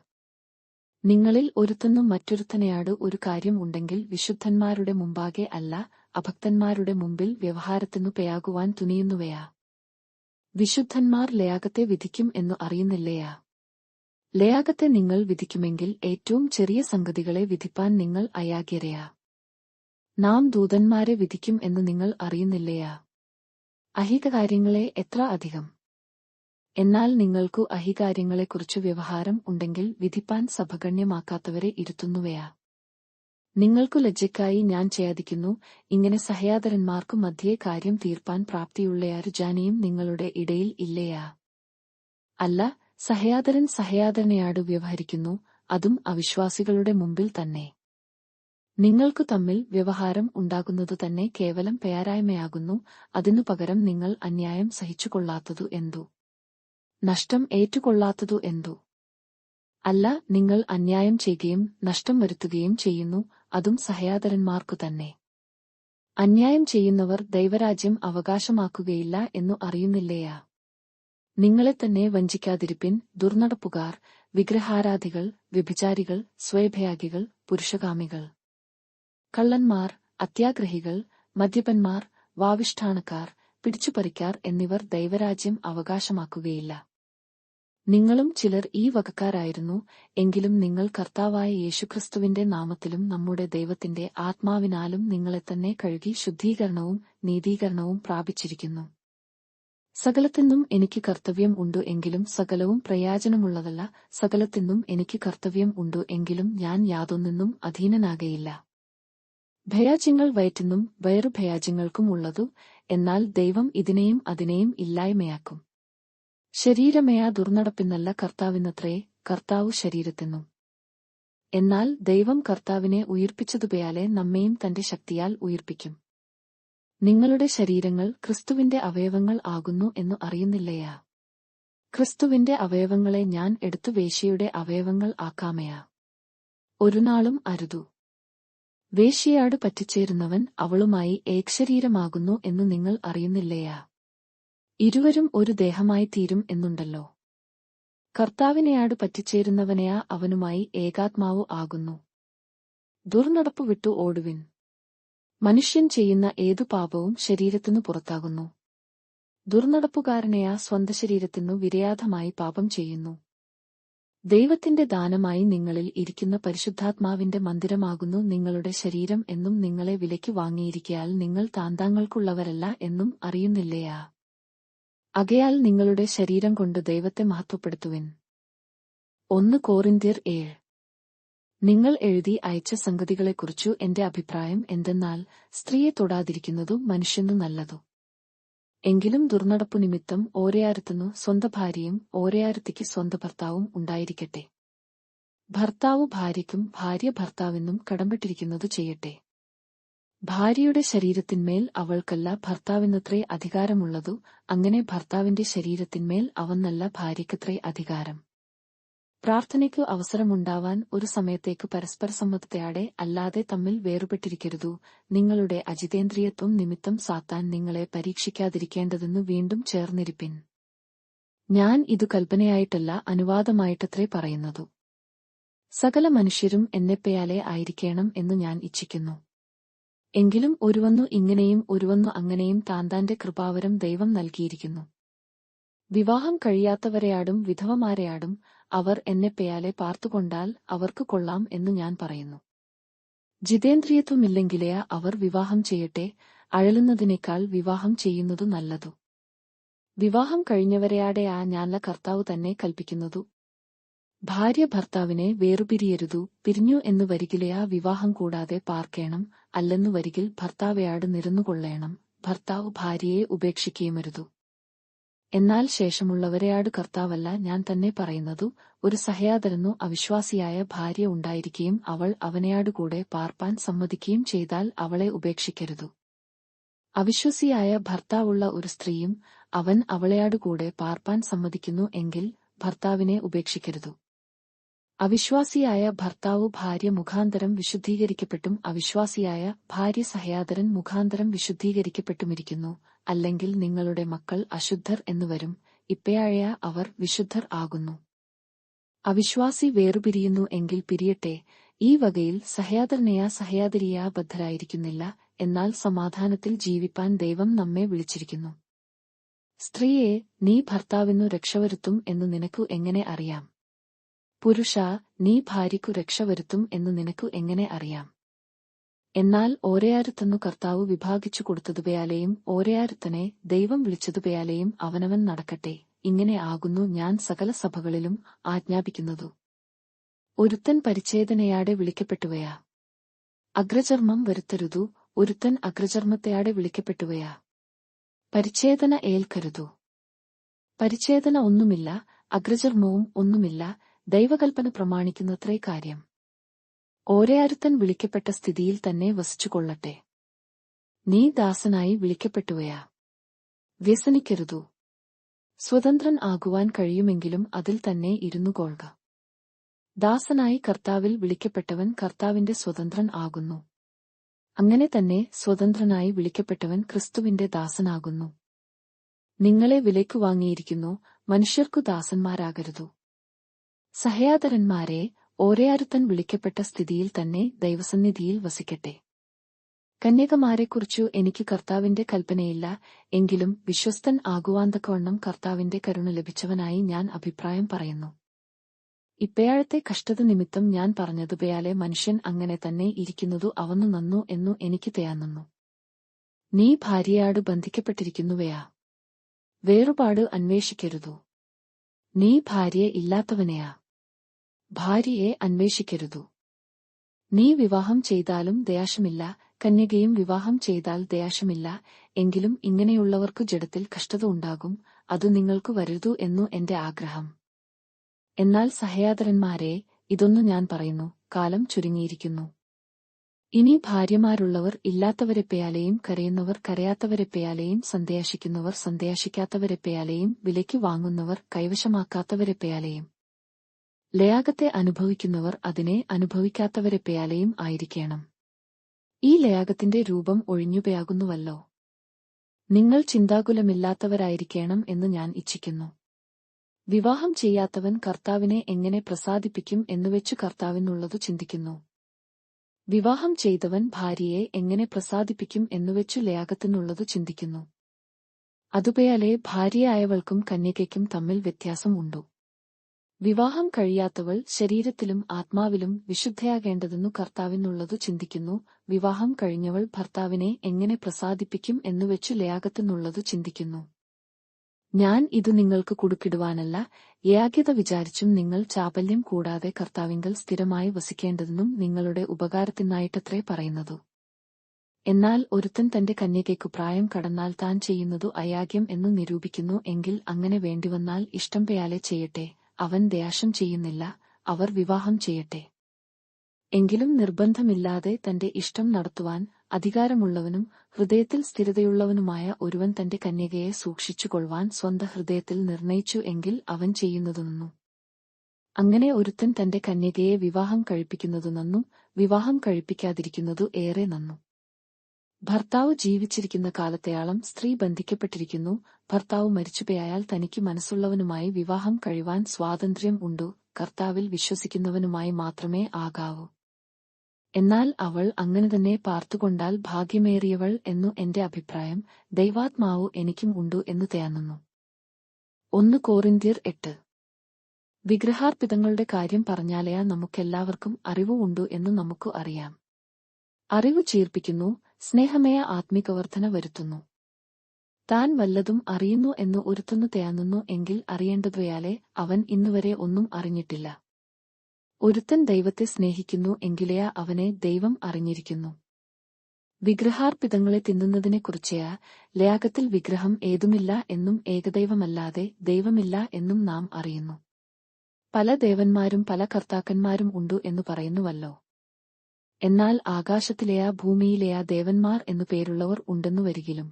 നിങ്ങളിൽ ഒരുത്തനും മറ്റൊരുത്തനെയാട് ഒരു കാര്യം ഉണ്ടെങ്കിൽ വിശുദ്ധന്മാരുടെ മുമ്പാകെ അല്ല, അഭക്തന്മാരുടെ മുമ്പിൽ വ്യവഹാരത്തിനു പയാകുവാൻ തുനിയുന്നുവയാ. വിശുദ്ധന്മാർ ലയാഗത്തെ വിധിക്കും എന്നു അറിയുന്നില്ലയാ? ലയാഗത്തെ നിങ്ങൾ വിധിക്കുമെങ്കിൽ ഏറ്റവും ചെറിയ സംഗതികളെ വിധിപ്പാൻ നിങ്ങൾ അയാഗ്യരയാ. നാം ദൂതന്മാരെ വിധിക്കും എന്ന് നിങ്ങൾ അറിയുന്നില്ലയാ? അഹികകാര്യങ്ങളെ എത്ര അധികം. എന്നാൽ നിങ്ങൾക്കു അഹികാര്യങ്ങളെക്കുറിച്ചു വ്യവഹാരം ഉണ്ടെങ്കിൽ വിധിപ്പാൻ സഭഗണ്യമാക്കാത്തവരെ ഇരുത്തുന്നുവയാ. നിങ്ങൾക്കു ലജ്ജയ്ക്കായി ഞാൻ ചെയ്യാതിരിക്കുന്നു. ഇങ്ങനെ സഹയാദരന്മാർക്കു മധ്യേ കാര്യം തീർപ്പാൻ പ്രാപ്തിയുള്ളയാരു ജാനിയും നിങ്ങളുടെ ഇടയിൽ ഇല്ലയാ. അല്ല, സഹയാദരൻ സഹയാദരനെയാടു വ്യവഹരിക്കുന്നു, അതും അവിശ്വാസികളുടെ മുമ്പിൽ തന്നെ. നിങ്ങൾക്കു തമ്മിൽ വ്യവഹാരം ഉണ്ടാകുന്നതു തന്നെ കേവലം പേരായ്മയാകുന്നു. അതിനു പകരം നിങ്ങൾ അന്യായം സഹിച്ചുകൊള്ളാത്തതു എന്തു? നഷ്ടം ഏറ്റുകൊള്ളാത്തതു എന്തു? അല്ല, നിങ്ങൾ അന്യായം ചെയ്യുകയും നഷ്ടം വരുത്തുകയും ചെയ്യുന്നു, അതും സഹയാദരന്മാർക്കു തന്നെ. അന്യായം ചെയ്യുന്നവർ ദൈവരാജ്യം അവകാശമാക്കുകയില്ല എന്നു അറിയുന്നില്ലയാ. നിങ്ങളെ തന്നെ വഞ്ചിക്കാതിരിപ്പിൻ. ദുർനടപ്പുകാർ, വിഗ്രഹാരാധികൾ, വ്യഭിചാരികൾ, സ്വയഭയാഗികൾ, പുരുഷകാമികൾ, കള്ളന്മാർ, അത്യാഗ്രഹികൾ, മദ്യപന്മാർ, വാവിഷ്ഠാണക്കാർ, പിടിച്ചുപറിക്കാർ എന്നിവർ ദൈവരാജ്യം അവകാശമാക്കുകയില്ല. നിങ്ങളും ചിലർ ഈ വകക്കാരായിരുന്നു. എങ്കിലും നിങ്ങൾ കർത്താവായ യേശുക്രിസ്തുവിന്റെ നാമത്തിലും നമ്മുടെ ദൈവത്തിന്റെ ആത്മാവിനാലും നിങ്ങളെത്തന്നെ കഴുകി ശുദ്ധീകരണവും നീതീകരണവും പ്രാപിച്ചിരിക്കുന്നു. സകലത്തിനും എനിക്ക് കർത്തവ്യം ഉണ്ടു എങ്കിലും സകലവും പ്രയോജനമുള്ളതല്ല. സകലത്തിനും എനിക്ക് കർത്തവ്യം ഉണ്ടു എങ്കിലും ഞാൻ യാതൊന്നിനും അധീനനാകയില്ല. ഭയാജ്യങ്ങൾ വയറ്റിനും വേറു ഭയാജ്യങ്ങൾക്കും ഉള്ളതു, എന്നാൽ ദൈവം ഇതിനെയും അതിനെയും ഇല്ലായ്മയാക്കും. ശരീരമേയാ ദുർനടപ്പിന്നല്ല കർത്താവിനത്രേ, കർത്താവു ശരീരത്തിനും. എന്നാൽ ദൈവം കർത്താവിനെ ഉയിർപ്പിച്ചതുപയാലെ നമ്മെയും തന്റെ ശക്തിയാൽ ഉയിർപ്പിക്കും. നിങ്ങളുടെ ശരീരങ്ങൾ ക്രിസ്തുവിന്റെ അവയവങ്ങൾ ആകുന്നു എന്നു അറിയുന്നില്ലയാ. ക്രിസ്തുവിന്റെ അവയവങ്ങളെ ഞാൻ എടുത്തു വേശ്യയുടെ അവയവങ്ങൾ ആക്കാമയാ. ഒരുനാളും അരുതു. വേശ്യയാട് പറ്റിച്ചേരുന്നവൻ അവളുമായി ഏകശരീരമാകുന്നു എന്നു നിങ്ങൾ അറിയുന്നില്ലയാ. ഇരുവരും ഒരു ദേഹമായി തീരും എന്നുണ്ടല്ലോ. കർത്താവിനെയാട് പറ്റിച്ചേരുന്നവനെയാ അവനുമായി ഏകാത്മാവു ആകുന്നു. ദുർനടപ്പു വിട്ടു ഓടുവിൻ. മനുഷ്യൻ ചെയ്യുന്ന ഏതു പാപവും ശരീരത്തിനു പുറത്താകുന്നു. ദുർനടപ്പുകാരനെയാ സ്വന്ത ശരീരത്തിനു വിരയാധമായി പാപം ചെയ്യുന്നു. ദൈവത്തിന്റെ ദാനമായി നിങ്ങളിൽ ഇരിക്കുന്ന പരിശുദ്ധാത്മാവിന്റെ മന്ദിരമാകുന്നു നിങ്ങളുടെ ശരീരം എന്നും നിങ്ങളെ വിലയ്ക്കു വാങ്ങിയിരിക്കയാൽ നിങ്ങൾ താന്താങ്ങൾക്കുള്ളവരല്ല എന്നും അറിയുന്നില്ലയാ. ആകയാൽ നിങ്ങളുടെ ശരീരം കൊണ്ട് ദൈവത്തെ മഹത്വപ്പെടുത്തുവിൻ. 1 കോറിന്ത്യർ 7. നിങ്ങൾ എഴുതി അയച്ച സംഗതികളെക്കുറിച്ചു എന്റെ അഭിപ്രായം എന്തെന്നാൽ, സ്ത്രീയെ തൊടാതിരിക്കുന്നതു മനുഷ്യനു നല്ലതു. എങ്കിലും ദുർനടപ്പു നിമിത്തം ഓരയാരുത്തന്നു സ്വന്ത ഭാര്യയും ഓരയാരുത്തിക്ക് സ്വന്ത ഭർത്താവും ഉണ്ടായിരിക്കട്ടെ. ഭർത്താവു ഭാര്യയ്ക്കും ഭാര്യ ഭർത്താവിനും കടംപെട്ടിരിക്കുന്നതു ചെയ്യട്ടെ. ഭാര്യയുടെ ശരീരത്തിന്മേൽ അവൾക്കല്ല ഭർത്താവിനത്രേ അധികാരമുള്ളതു, അങ്ങനെ ഭർത്താവിന്റെ ശരീരത്തിന്മേൽ അവനല്ല ഭാര്യയ്ക്കത്രേ അധികാരം. പ്രാർത്ഥനയ്ക്കു അവസരമുണ്ടാവാൻ ഒരു സമയത്തേക്ക് പരസ്പര സമ്മതത്തോടെ അല്ലാതെ തമ്മിൽ വേറുപെട്ടിരിക്കരുതു. നിങ്ങളുടെ അജിതേന്ദ്രിയത്വം നിമിത്തം സാത്താൻ നിങ്ങളെ പരീക്ഷിക്കാതിരിക്കേണ്ടതെന്നു വീണ്ടും ചേർന്നിരിപ്പിൻ. ഞാൻ ഇതു കൽപ്പനയായിട്ടല്ല അനുവാദമായിട്ടത്രേ പറയുന്നതു. സകല മനുഷ്യരും എന്നെപ്പയാലെ ആയിരിക്കണം എന്നു ഞാൻ ഇച്ഛിക്കുന്നു. എങ്കിലും ഒരുവന്നു ഇങ്ങനെയും ഒരുവന്നു അങ്ങനെയും താന്താന്റെ കൃപാവരം ദൈവം നൽകിയിരിക്കുന്നു. വിവാഹം കഴിയാത്തവരെയാടും വിധവമാരെയാടും അവർ എന്നെപ്പയാലെ പാർത്തുകൊണ്ടാൽ അവർക്ക് കൊള്ളാം എന്നു ഞാൻ പറയുന്നു. ജിതേന്ദ്രിയത്വമില്ലെങ്കിലേ അവർ വിവാഹം ചെയ്യട്ടെ, അഴലുന്നതിനേക്കാൾ വിവാഹം ചെയ്യുന്നതു നല്ലതു. വിവാഹം കഴിഞ്ഞവരെയാടെയാ ഞാനല്ല കർത്താവു തന്നെ കൽപ്പിക്കുന്നതു. ഭാര്യ ഭർത്താവിനെ വേറുപിരിയരുതു. പിരിഞ്ഞു എന്നു വരികിലെയാ വിവാഹം കൂടാതെ പാർക്കേണം, അല്ലെന്നു വരികിൽ ഭർത്താവെയാട് നിരന്നുകൊള്ളേണം. ഭർത്താവ് ഭാര്യയെ ഉപേക്ഷിക്കുകയുമരുതു. എന്നാൽ ശേഷമുള്ളവരെയാട് കർത്താവല്ല ഞാൻ തന്നെ പറയുന്നതു. ഒരു സഹയാദരനു അവിശ്വാസിയായ ഭാര്യ ഉണ്ടായിരിക്കുകയും അവൾ അവനെയാടുകൂടെ പാർപ്പാൻ സമ്മതിക്കുകയും ചെയ്താൽ അവളെ ഉപേക്ഷിക്കരുതു. അവിശ്വസിയായ ഭർത്താവുള്ള ഒരു സ്ത്രീയും അവൻ അവളെയാടുകൂടെ പാർപ്പാൻ സമ്മതിക്കുന്നു എങ്കിൽ ഭർത്താവിനെ ഉപേക്ഷിക്കരുതു. അവിശ്വാസിയായ ഭർത്താവു ഭാര്യ മുഖാന്തരം വിശുദ്ധീകരിക്കപ്പെട്ടും അവിശ്വാസിയായ ഭാര്യ സഹയാദരൻ മുഖാന്തരം വിശുദ്ധീകരിക്കപ്പെട്ടുമിരിക്കുന്നു. അല്ലെങ്കിൽ നിങ്ങളുടെ മക്കൾ അശുദ്ധർ എന്നുവരും, ഇപ്പയാഴയ അവർ വിശുദ്ധർ ആകുന്നു. അവിശ്വാസി വേറുപിരിയുന്നു എങ്കിൽ പിരിയട്ടെ. ഈ വകയിൽ സഹയാദരനെയാ സഹയാദരിയാ ബദ്ധരായിരിക്കുന്നില്ല, എന്നാൽ സമാധാനത്തിൽ ജീവിപ്പാൻ ദൈവം നമ്മെ വിളിച്ചിരിക്കുന്നു. സ്ത്രീയെ, നീ ഭർത്താവിനു രക്ഷവരുത്തും എന്നു നിനക്കു എങ്ങനെ അറിയാം? പുരുഷാ, നീ ഭാര്യയ്ക്കു രക്ഷവരുത്തും എന്നു നിനക്കു എങ്ങനെ അറിയാം? എന്നാൽ ഓരയാരുത്തന്നു കർത്താവ് വിഭാഗിച്ചു കൊടുത്തതുപയാലെയും ഓരയാരുത്തനെ ദൈവം വിളിച്ചതുപയാലെയും അവനവൻ നടക്കട്ടെ. ഇങ്ങനെ ആകുന്നു ഞാൻ സകല സഭകളിലും ആജ്ഞാപിക്കുന്നതു. ഒരുത്തൻ പരിച്ഛേദനയാടെ വിളിക്കപ്പെട്ടുവയാ. അഗ്രചർമ്മം വരുത്തരുതു. ഒരുത്തൻ അഗ്രചർമ്മത്തെയാടെ വിളിക്കപ്പെട്ടുവയാ. പരിച്ഛേദന ഏൽക്കരുതു. പരിച്ഛേദന ഒന്നുമില്ല, അഗ്രചർമ്മവും ഒന്നുമില്ല, ദൈവകൽപ്പന പ്രമാണിക്കുന്നത്രേ കാര്യം. ഓരയാരുത്തൻ വിളിക്കപ്പെട്ട സ്ഥിതിയിൽ തന്നെ വസിച്ചുകൊള്ളട്ടെ. നീ ദാസനായി വിളിക്കപ്പെട്ടുവയാ. വ്യസനിക്കരുതു. സ്വതന്ത്രൻ ആകുവാൻ കഴിയുമെങ്കിലും അതിൽ തന്നെ ഇരുന്നുകൊള്ളുക. ദാസനായി കർത്താവിൽ വിളിക്കപ്പെട്ടവൻ കർത്താവിന്റെ സ്വതന്ത്രൻ ആകുന്നു. അങ്ങനെ തന്നെ സ്വതന്ത്രനായി വിളിക്കപ്പെട്ടവൻ ക്രിസ്തുവിന്റെ ദാസനാകുന്നു. നിങ്ങളെ വിലയ്ക്കു വാങ്ങിയിരിക്കുന്നു, മനുഷ്യർക്കു ദാസന്മാരാകരുതു. സഹയാതരന്മാരെ, ഓരയാരുത്തൻ വിളിക്കപ്പെട്ട സ്ഥിതിയിൽ തന്നെ ദൈവസന്നിധിയിൽ വസിക്കട്ടെ. കന്യകമാരെക്കുറിച്ചു എനിക്ക് കർത്താവിന്റെ കൽപ്പനയില്ല, എങ്കിലും വിശ്വസ്തൻ ആകുവാന്തക്കവണ്ണം കർത്താവിന്റെ കരുണ ലഭിച്ചവനായി ഞാൻ അഭിപ്രായം പറയുന്നു. ഇപ്പയാഴത്തെ കഷ്ടത നിമിത്തം ഞാൻ പറഞ്ഞതുപയാലെ മനുഷ്യൻ അങ്ങനെ തന്നെ ഇരിക്കുന്നതു അവന്നു നന്നു എന്നു എനിക്ക് തോന്നുന്നു. നീ ഭാര്യയാടു ബന്ധിക്കപ്പെട്ടിരിക്കുന്നുവയാ. വേറുപാട് അന്വേഷിക്കരുതു. നീ ഭാര്യയെ ഇല്ലാത്തവനെയാ. ഭാര്യയെ അന്വേഷിക്കരുതു. നീ വിവാഹം ചെയ്താലും ദയാശമില്ല, കന്യകയും വിവാഹം ചെയ്താൽ ദയാശമില്ല. എങ്കിലും ഇങ്ങനെയുള്ളവർക്കു ജഡത്തിൽ കഷ്ടത ഉണ്ടാകും, അതു നിങ്ങൾക്കു വരരുതു എന്നു എന്റെ ആഗ്രഹം. എന്നാൽ സഹയാതരന്മാരെ, ഇതൊന്നു ഞാൻ പറയുന്നു, കാലം ചുരുങ്ങിയിരിക്കുന്നു. ഇനി ഭാര്യമാരുള്ളവർ ഇല്ലാത്തവരെപ്പയാലെയും കരയുന്നവർ കരയാത്തവരെപ്പയാലെയും സന്ദേശിക്കുന്നവർ സന്ദേശിക്കാത്തവരെപ്പയാലെയും വിലയ്ക്കു വാങ്ങുന്നവർ കൈവശമാക്കാത്തവരെപ്പയാലെയും ലയാഗത്തെ അനുഭവിക്കുന്നവർ അതിനെ അനുഭവിക്കാത്തവരെപ്പയാലെയും ആയിരിക്കണം. ഈ ലയാഗത്തിന്റെ രൂപം ഒഴിഞ്ഞുപയാകുന്നുവല്ലോ. നിങ്ങൾ ചിന്താകുലമില്ലാത്തവരായിരിക്കണം എന്ന് ഞാൻ ഇച്ഛിക്കുന്നു. വിവാഹം ചെയ്യാത്തവൻ കർത്താവിനെ എങ്ങനെ പ്രസാദിപ്പിക്കും എന്നുവെച്ചു കർത്താവിനുള്ളതു ചിന്തിക്കുന്നു. വിവാഹം ചെയ്തവൻ ഭാര്യയെ എങ്ങനെ പ്രസാദിപ്പിക്കും എന്നുവെച്ചു ലയാഗത്തിനുള്ളതു ചിന്തിക്കുന്നു. അതുപയാലെ ഭാര്യയായവൾക്കും കന്യകയ്ക്കും തമ്മിൽ വ്യത്യാസം ഉണ്ടു. വിവാഹം കഴിയാത്തവൾ ശരീരത്തിലും ആത്മാവിലും വിശുദ്ധയാകേണ്ടതെന്നു കർത്താവിനുള്ളതു ചിന്തിക്കുന്നു. വിവാഹം കഴിഞ്ഞവൾ ഭർത്താവിനെ എങ്ങനെ പ്രസാദിപ്പിക്കും എന്നുവെച്ചു ലയാഗത്തിനുള്ളതു ചിന്തിക്കുന്നു. ഞാൻ ഇതു നിങ്ങൾക്ക് കുടുക്കിടുവാനല്ല, യാഗ്യത വിചാരിച്ചും നിങ്ങൾ ചാപല്യം കൂടാതെ കർത്താവിങ്കൽ സ്ഥിരമായി വസിക്കേണ്ടതെന്നും നിങ്ങളുടെ ഉപകാരത്തിനായിട്ടത്രേ പറയുന്നതു. എന്നാൽ ഒരുത്തൻ തന്റെ കന്യകയ്ക്കു പ്രായം കടന്നാൽ താൻ ചെയ്യുന്നതു അയാഗ്യം എന്നു നിരൂപിക്കുന്നു എങ്കിൽ അങ്ങനെ വേണ്ടിവന്നാൽ ഇഷ്ടം പയാലെ ചെയ്യട്ടെ. അവൻ ദയാശം ചെയ്യുന്നില്ല, അവർ വിവാഹം ചെയ്യട്ടെ. എങ്കിലും നിർബന്ധമില്ലാതെ തന്റെ ഇഷ്ടം നടത്തുവാൻ അധികാരമുള്ളവനും ഹൃദയത്തിൽ സ്ഥിരതയുള്ളവനുമായ ഒരുവൻ തന്റെ കന്യകയെ സൂക്ഷിച്ചുകൊള്ളുവാൻ സ്വന്ത ഹൃദയത്തിൽ നിർണയിച്ചു എങ്കിൽ അവൻ ചെയ്യുന്നതു നന്നു. അങ്ങനെ ഒരുത്തൻ തന്റെ കന്യകയെ വിവാഹം കഴിപ്പിക്കുന്നതു നന്നു, വിവാഹം കഴിപ്പിക്കാതിരിക്കുന്നതു ഏറെ നന്നു. ഭർത്താവ് ജീവിച്ചിരിക്കുന്ന കാലത്തെയാളം സ്ത്രീ ബന്ധിക്കപ്പെട്ടിരിക്കുന്നു. ഭർത്താവ് മരിച്ചുപോയാൽ തനിക്ക് മനസ്സുള്ളവനുമായി വിവാഹം കഴിവാൻ സ്വാതന്ത്ര്യം ഉണ്ടു, കർത്താവിൽ വിശ്വസിക്കുന്നവനുമായി മാത്രമേ ആകാവൂ. എന്നാൽ അവൾ അങ്ങനെ തന്നെ പാർത്തുകൊണ്ടാൽ ഭാഗ്യമേറിയവൾ എന്നു എന്റെ അഭിപ്രായം. ദൈവാത്മാവു എനിക്കും ഉണ്ടു എന്നു തോന്നുന്നു. 1 കോറിന്ത്യർ 8. വിഗ്രഹാർപ്പിതങ്ങളുടെ കാര്യം പറഞ്ഞാലയാ നമുക്കെല്ലാവർക്കും അറിവു ഉണ്ടു എന്നു നമുക്കു അറിയാം. അറിവു ചീർപ്പിക്കുന്നു, സ്നേഹമയ ആത്മികവർധന വരുത്തുന്നു. താൻ വല്ലതും അറിയുന്നു എന്ന് ഒരുത്തന്നു തോന്നുന്നു എങ്കിൽ അറിയേണ്ടതുവയാലെ അവൻ ഇന്നുവരെ ഒന്നും അറിഞ്ഞിട്ടില്ല. ഒരുത്തൻ ദൈവത്തെ സ്നേഹിക്കുന്നു എങ്കിലെയാ അവനെ ദൈവം അറിഞ്ഞിരിക്കുന്നു. വിഗ്രഹാർപ്പിതങ്ങളെ തിന്നുന്നതിനെക്കുറിച്ചയാ ലയാഗത്തിൽ വിഗ്രഹം ഏതുമില്ല എന്നും ഏകദൈവമല്ലാതെ ദൈവമില്ല എന്നും നാം അറിയുന്നു. പല ദേവന്മാരും പല കർത്താക്കന്മാരും ഉണ്ടു എന്നു പറയുന്നുവല്ലോ. എന്നാൽ ആകാശത്തിലെയാ ഭൂമിയിലെയാ ദേവന്മാർ എന്നു പേരുള്ളവർ ഉണ്ടെന്നു വരികിലും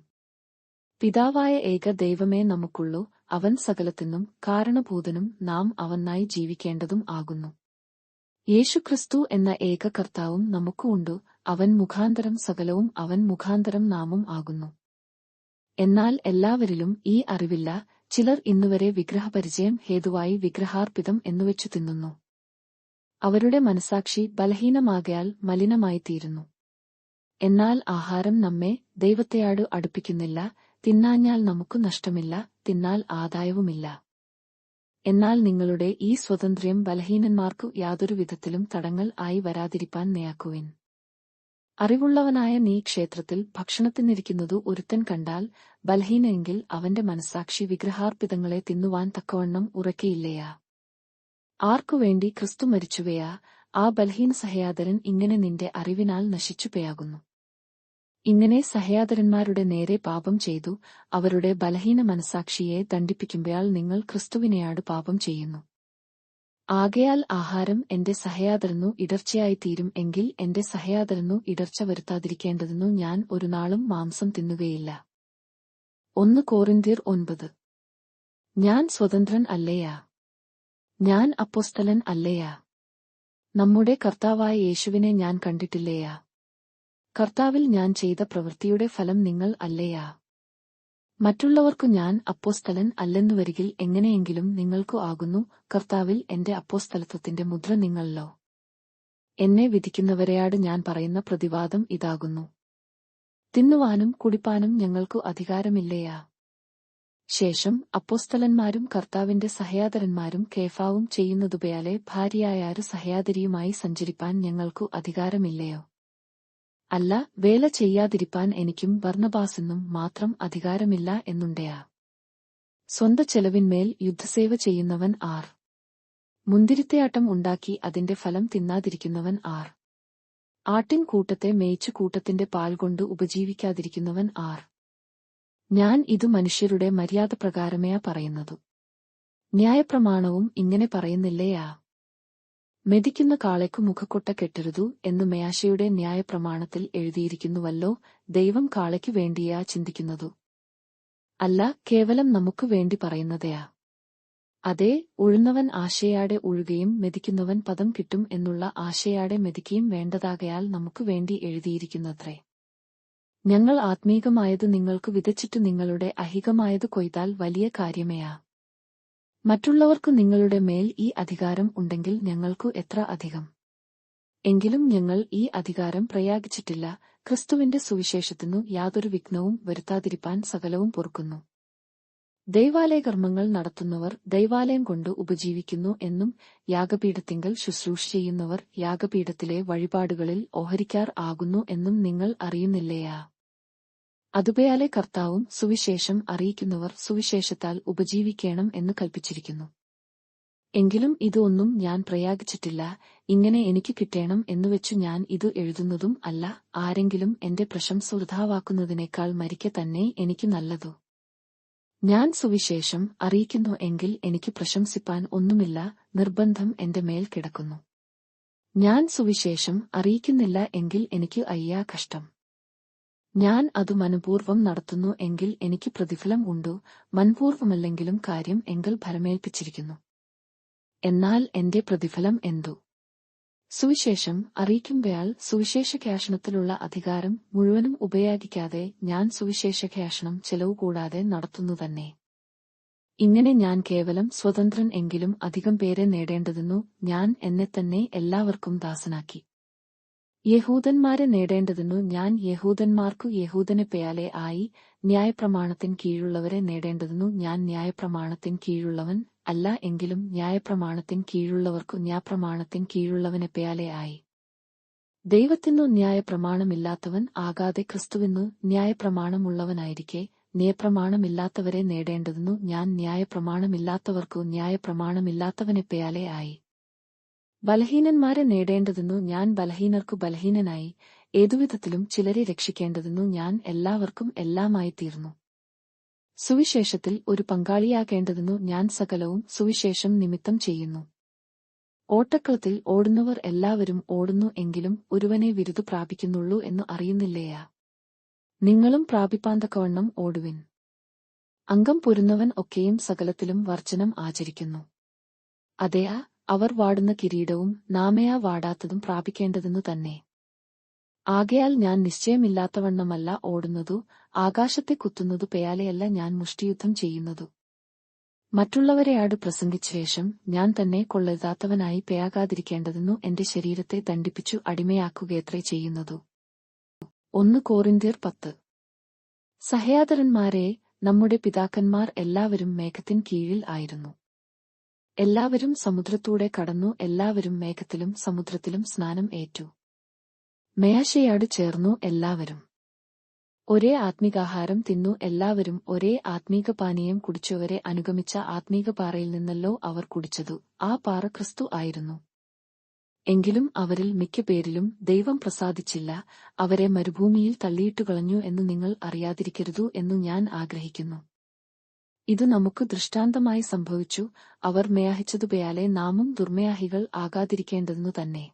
പിതാവായ ഏക ദൈവമേ നമുക്കുള്ളൂ. അവൻ സകലത്തിനും കാരണഭൂതനും നാം അവനായി ജീവിക്കേണ്ടതും ആകുന്നു. യേശുക്രിസ്തു എന്ന ഏക കർത്താവും നമുക്കു ഉണ്ടു. അവൻ മുഖാന്തരം സകലവും അവൻ മുഖാന്തരം നാമും ആകുന്നു. എന്നാൽ എല്ലാവരിലും ഈ അറിവില്ല. ചിലർ ഇന്നുവരെ വിഗ്രഹപരിചയം ഹേതുവായി വിഗ്രഹാർപ്പിതം എന്നുവെച്ചു തിന്നുന്നു. അവരുടെ മനസാക്ഷി ബലഹീനമാകയാൽ മലിനമായിത്തീരുന്നു. എന്നാൽ ആഹാരം നമ്മെ ദൈവത്തെയാടു അടുപ്പിക്കുന്നില്ല. തിന്നാഞ്ഞാൽ നമുക്കു നഷ്ടമില്ല, തിന്നാൽ ആദായവുമില്ല. എന്നാൽ നിങ്ങളുടെ ഈ സ്വാതന്ത്ര്യം ബലഹീനന്മാർക്കു യാതൊരു വിധത്തിലും തടങ്ങൽ ആയി വരാതിരിപ്പാൻ നേയാക്കുവിൻ. അറിവുള്ളവനായ നീ ക്ഷേത്രത്തിൽ ഭക്ഷണത്തിനിരിക്കുന്നതു ഒരുത്തൻ കണ്ടാൽ ബലഹീനയെങ്കിൽ അവന്റെ മനസ്സാക്ഷി വിഗ്രഹാർപ്പിതങ്ങളെ തിന്നുവാൻ തക്കവണ്ണം ഉറക്കയില്ലയാ. ആർക്കുവേണ്ടി ക്രിസ്തു മരിച്ചുവയാ, ആ ബലഹീന സഹയാദരൻ ഇങ്ങനെ നിന്റെ അറിവിനാൽ നശിച്ചുപയാകുന്നു. ഇങ്ങനെ സഹയാദരന്മാരുടെ നേരെ പാപം ചെയ്തു അവരുടെ ബലഹീന മനസ്സാക്ഷിയെ ദണ്ഡിപ്പിക്കുമ്പോൾ നിങ്ങൾ ക്രിസ്തുവിനെയാട് പാപം ചെയ്യുന്നു. ആകയാൽ ആഹാരം എന്റെ സഹയാദരനു ഇടർച്ചയായിത്തീരും എങ്കിൽ എന്റെ സഹയാദരനു ഇടർച്ച വരുത്താതിരിക്കേണ്ടതിനു ഞാൻ ഒരു നാളും മാംസം തിന്നുകയില്ല. 1 കോറിന്ത്യർ 9. ഞാൻ സ്വതന്ത്രൻ അല്ലയാ? ഞാൻ അപ്പൊസ്തലൻ അല്ലയാ? നമ്മുടെ കർത്താവായ യേശുവിനെ ഞാൻ കണ്ടിട്ടില്ലയാ? കർത്താവിൽ ഞാൻ ചെയ്ത പ്രവൃത്തിയുടെ ഫലം നിങ്ങൾ അല്ലയാ? മറ്റുള്ളവർക്കു ഞാൻ അപ്പോസ്തലൻ അല്ലെന്നു വരികിൽ എങ്ങനെയെങ്കിലും നിങ്ങൾക്കു ആകുന്നു, കർത്താവിൽ എന്റെ അപ്പോസ്തലത്വത്തിന്റെ മുദ്ര നിങ്ങളല്ലോ. എന്നെ വിധിക്കുന്നവരെയാട് ഞാൻ പറയുന്ന പ്രതിവാദം ഇതാകുന്നു: തിന്നുവാനും കുടിപ്പാനും ഞങ്ങൾക്കു അധികാരമില്ലയാ? ശേഷം അപ്പോസ്തലന്മാരും കർത്താവിന്റെ സഹയാദരന്മാരും കേഫാവും ചെയ്യുന്നതുപോലെ ഭാര്യയായാരു സഹയാദരിയുമായി സഞ്ചരിപ്പാൻ ഞങ്ങൾക്കു അധികാരമില്ലയോ? അല്ല, വേല ചെയ്യാതിരിപ്പാൻ എനിക്കും ബർന്നബാസിനും മാത്രം അധികാരമില്ല എന്നുണ്ടയാ? സ്വന്ത ചെലവിന്മേൽ യുദ്ധസേവ ചെയ്യുന്നവൻ ആർ? മുന്തിരിത്തയാട്ടം ഉണ്ടാക്കി അതിന്റെ ഫലം തിന്നാതിരിക്കുന്നവൻ ആർ? ആട്ടിൻ കൂട്ടത്തെ മേയിച്ചു കൂട്ടത്തിന്റെ പാൽ കൊണ്ട് ഉപജീവിക്കാതിരിക്കുന്നവൻ ആർ? ഞാൻ ഇതു മനുഷ്യരുടെ മര്യാദപ്രകാരമേയാ പറയുന്നതു. ന്യായപ്രമാണവും ഇങ്ങനെ പറയുന്നില്ലയാ? മെതിക്കുന്ന കാളയ്ക്കു മുഖക്കൊട്ട കെട്ടരുതു എന്നു മെയാശയുടെ ന്യായപ്രമാണത്തിൽ എഴുതിയിരിക്കുന്നുവല്ലോ. ദൈവം കാളയ്ക്കു വേണ്ടിയാ ചിന്തിക്കുന്നതു, അല്ല കേവലം നമുക്കു വേണ്ടി പറയുന്നതയാ. അതേ, ഉഴുന്നവൻ ആശയാടെ ഉഴുകയും മെതിക്കുന്നവൻ പദം കിട്ടും എന്നുള്ള ആശയാടെ മെതിക്കുകയും വേണ്ടതാകയാൽ നമുക്കു വേണ്ടി എഴുതിയിരിക്കുന്നത്രേ. ഞങ്ങൾ ആത്മീകമായതു നിങ്ങൾക്കു വിതച്ചിട്ടു നിങ്ങളുടെ അഹികമായതു കൊയ്താൽ വലിയ കാര്യമേയാ. മറ്റുള്ളവർക്കു നിങ്ങളുടെ മേൽ ഈ അധികാരം ഉണ്ടെങ്കിൽ ഞങ്ങൾക്കു എത്ര അധികം. എങ്കിലും ഞങ്ങൾ ഈ അധികാരം പ്രയോഗിച്ചിട്ടില്ല. ക്രിസ്തുവിന്റെ സുവിശേഷത്തിനു യാതൊരു വിഘ്നവും വരുത്താതിരിപ്പാൻ സകലവും പൊറുക്കുന്നു. ദൈവാലയകർമ്മങ്ങൾ നടത്തുന്നവർ ദൈവാലയം കൊണ്ട് ഉപജീവിക്കുന്നു എന്നും യാഗപീഠത്തിങ്കൽ ശുശ്രൂഷ ചെയ്യുന്നവർ യാഗപീഠത്തിലെ വഴിപാടുകളിൽ ഓഹരിക്കാർ ആകുന്നു എന്നും നിങ്ങൾ അറിയുന്നില്ലയാ? അതുപയാലെ കർത്താവും സുവിശേഷം അറിയിക്കുന്നവർ സുവിശേഷത്താൽ ഉപജീവിക്കണം എന്ന് കൽപ്പിച്ചിരിക്കുന്നു. എങ്കിലും ഇതൊന്നും ഞാൻ പ്രയോഗിച്ചിട്ടില്ല. ഇങ്ങനെ എനിക്ക് കിട്ടേണം എന്നുവെച്ചു ഞാൻ ഇത് എഴുതുന്നതും അല്ല. ആരെങ്കിലും എന്റെ പ്രശംസ വൃഥാവാക്കുന്നതിനേക്കാൾ മരിക്ക തന്നെ എനിക്ക് നല്ലതു. ഞാൻ സുവിശേഷം അറിയിക്കുന്നു എങ്കിൽ എനിക്ക് പ്രശംസിപ്പാൻ ഒന്നുമില്ല, നിർബന്ധം എന്റെ മേൽ കിടക്കുന്നു. ഞാൻ സുവിശേഷം അറിയിക്കുന്നില്ല എങ്കിൽ എനിക്ക് അയ്യാ കഷ്ടം. ഞാൻ അതു മനഃപൂർവ്വം നടത്തുന്നു എങ്കിൽ എനിക്ക് പ്രതിഫലം ഉണ്ടു, മനഃപൂർവ്വമല്ലെങ്കിലും കാര്യം എങ്കിൽ ഭരമേൽപ്പിച്ചിരിക്കുന്നു. എന്നാൽ എന്റെ പ്രതിഫലം എന്തു? സുവിശേഷം അറിയിക്കുമ്പോൾ സുവിശേഷഘോഷണത്തിലുള്ള അധികാരം മുഴുവനും ഉപയോഗിക്കാതെ ഞാൻ സുവിശേഷഘോഷണം ചെലവു കൂടാതെ നടത്തുന്നു തന്നെ. ഇങ്ങനെ ഞാൻ കേവലം സ്വതന്ത്രൻ എങ്കിലും അധികം പേരെ നേടേണ്ടതെന്നു ഞാൻ എന്നെത്തന്നെ എല്ലാവർക്കും ദാസനാക്കി. യഹൂദന്മാരെ നേടേണ്ടതെന്നു ഞാൻ യഹൂദന്മാർക്കു യഹൂദനെ പേയാലെ ആയി. ന്യായപ്രമാണത്തിന് കീഴുള്ളവരെ നേടേണ്ടതെന്നു ഞാൻ ന്യായപ്രമാണത്തിന് കീഴുള്ളവൻ അല്ല എങ്കിലും ന്യായപ്രമാണത്തിന് കീഴുള്ളവർക്കു ന്യായപ്രമാണത്തിന് കീഴുള്ളവനെ പേയാലെ ആയി. ദൈവത്തിനു ന്യായപ്രമാണമില്ലാത്തവൻ ആകാതെ ക്രിസ്തുവിനു ന്യായപ്രമാണമുള്ളവനായിരിക്കെ ന്യായപ്രമാണമില്ലാത്തവരെ നേടേണ്ടതെന്നു ഞാൻ ന്യായപ്രമാണമില്ലാത്തവർക്കു ന്യായപ്രമാണമില്ലാത്തവനെ പേയാലെ ആയി. ബലഹീനന്മാരെ നേടേണ്ടതെന്നു ഞാൻ ബലഹീനർക്കു ബലഹീനനായി. ഏതുവിധത്തിലും ചിലരെ രക്ഷിക്കേണ്ടതെന്നു ഞാൻ എല്ലാവർക്കും എല്ലാമായി തീർന്നു. സുവിശേഷത്തിൽ ഒരു പങ്കാളിയാകേണ്ടതെന്നു ഞാൻ സകലവും സുവിശേഷം നിമിത്തം ചെയ്യുന്നു. ഓട്ടക്കളത്തിൽ ഓടുന്നവർ എല്ലാവരും ഓടുന്നു എങ്കിലും ഒരുവനെ വിരുദു പ്രാപിക്കുന്നുള്ളൂ എന്നു അറിയുന്നില്ലയാ? നിങ്ങളും പ്രാപിപ്പാന്തക്കവണ്ണം ഓടുവിൻ. അംഗം പൊരുന്നവൻ ഒക്കെയും സകലത്തിലും വർജനം ആചരിക്കുന്നു. അതെയാ, അവർ വാടുന്ന കിരീടവും നാമയാ വാടാത്തതും പ്രാപിക്കേണ്ടതെന്നു തന്നെ. ആകയാൽ ഞാൻ നിശ്ചയമില്ലാത്തവണ്ണമല്ല ഓടുന്നതു, ആകാശത്തെ കുത്തുന്നതു പേയാലെയല്ല ഞാൻ മുഷ്ടിയുദ്ധം ചെയ്യുന്നതു. മറ്റുള്ളവരെയാട് പ്രസംഗിച്ച ശേഷം ഞാൻ തന്നെ കൊള്ളരുതാത്തവനായി പേയാകാതിരിക്കേണ്ടതെന്നു എന്റെ ശരീരത്തെ ദണ്ഡിപ്പിച്ചു അടിമയാക്കുകയത്രേ ചെയ്യുന്നതു. 1 കോറിന്ത്യർ 10. സഹയാദരന്മാരെ, നമ്മുടെ പിതാക്കന്മാർ എല്ലാവരും മേഘത്തിൻ കീഴിൽ ആയിരുന്നു. എല്ലാവരും സമുദ്രത്തൂടെ കടന്നു, എല്ലാവരും മേഘത്തിലും സമുദ്രത്തിലും സ്നാനം ഏറ്റു. മേശയോട് ചേർന്നു എല്ലാവരും. ഒരേ ആത്മീകാഹാരം തിന്നു എല്ലാവരും. ഒരേ ആത്മീക പാനീയം കുടിച്ചവരെ അനുഗമിച്ച ആത്മീക പാറയിൽ നിന്നല്ലോ അവർ കുടിച്ചതു. ആ പാറ ക്രിസ്തു ആയിരുന്നു. എങ്കിലും അവരിൽ മിക്കപേരിലും ദൈവം പ്രസാദിച്ചില്ല. അവരെ മരുഭൂമിയിൽ തള്ളിയിട്ടുകളഞ്ഞു എന്ന് നിങ്ങൾ അറിയാതിരിക്കരുതു എന്നു ഞാൻ ആഗ്രഹിക്കുന്നു. ഇത് നമുക്ക് ദൃഷ്ടാന്തമായി സംഭവിച്ചു. അവർ മേയാഹിച്ചതുപോയാലെ നാമും ദുർമേയാഹികൾ ആകാതിരിക്കേണ്ടതെന്നു തന്നെ.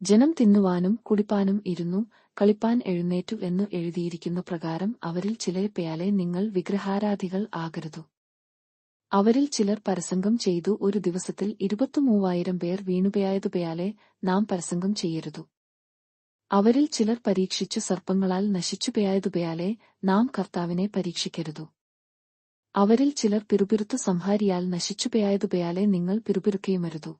ജനം തിന്നുവാനും കുടിപ്പാനും ഇരുന്നു, കളിപ്പാൻ എഴുന്നേറ്റു എന്നു എഴുതിയിരിക്കുന്ന പ്രകാരം അവരിൽ ചിലരെപ്പയാലെ നിങ്ങൾ വിഗ്രഹാരാധികൾ ആകരുതു. അവരിൽ ചിലർ പരസംഗം ചെയ്തു. ഒരു ദിവസത്തിൽ 23,000 പേർ വീണുപയായതുപയാലെ നാം പരസംഗം ചെയ്യരുതു. അവരിൽ ചിലർ പരീക്ഷിച്ചു സർപ്പങ്ങളാൽ നശിച്ചുപയായതുപയാലെ നാം കർത്താവിനെ പരീക്ഷിക്കരുതു. അവരിൽ ചിലർ പിറുപിറുത്തു സംഹാരിയാൽ നശിച്ചുപയായതുപയാലെ നിങ്ങൾ പിറുപിറുക്കുകയുമരുതു.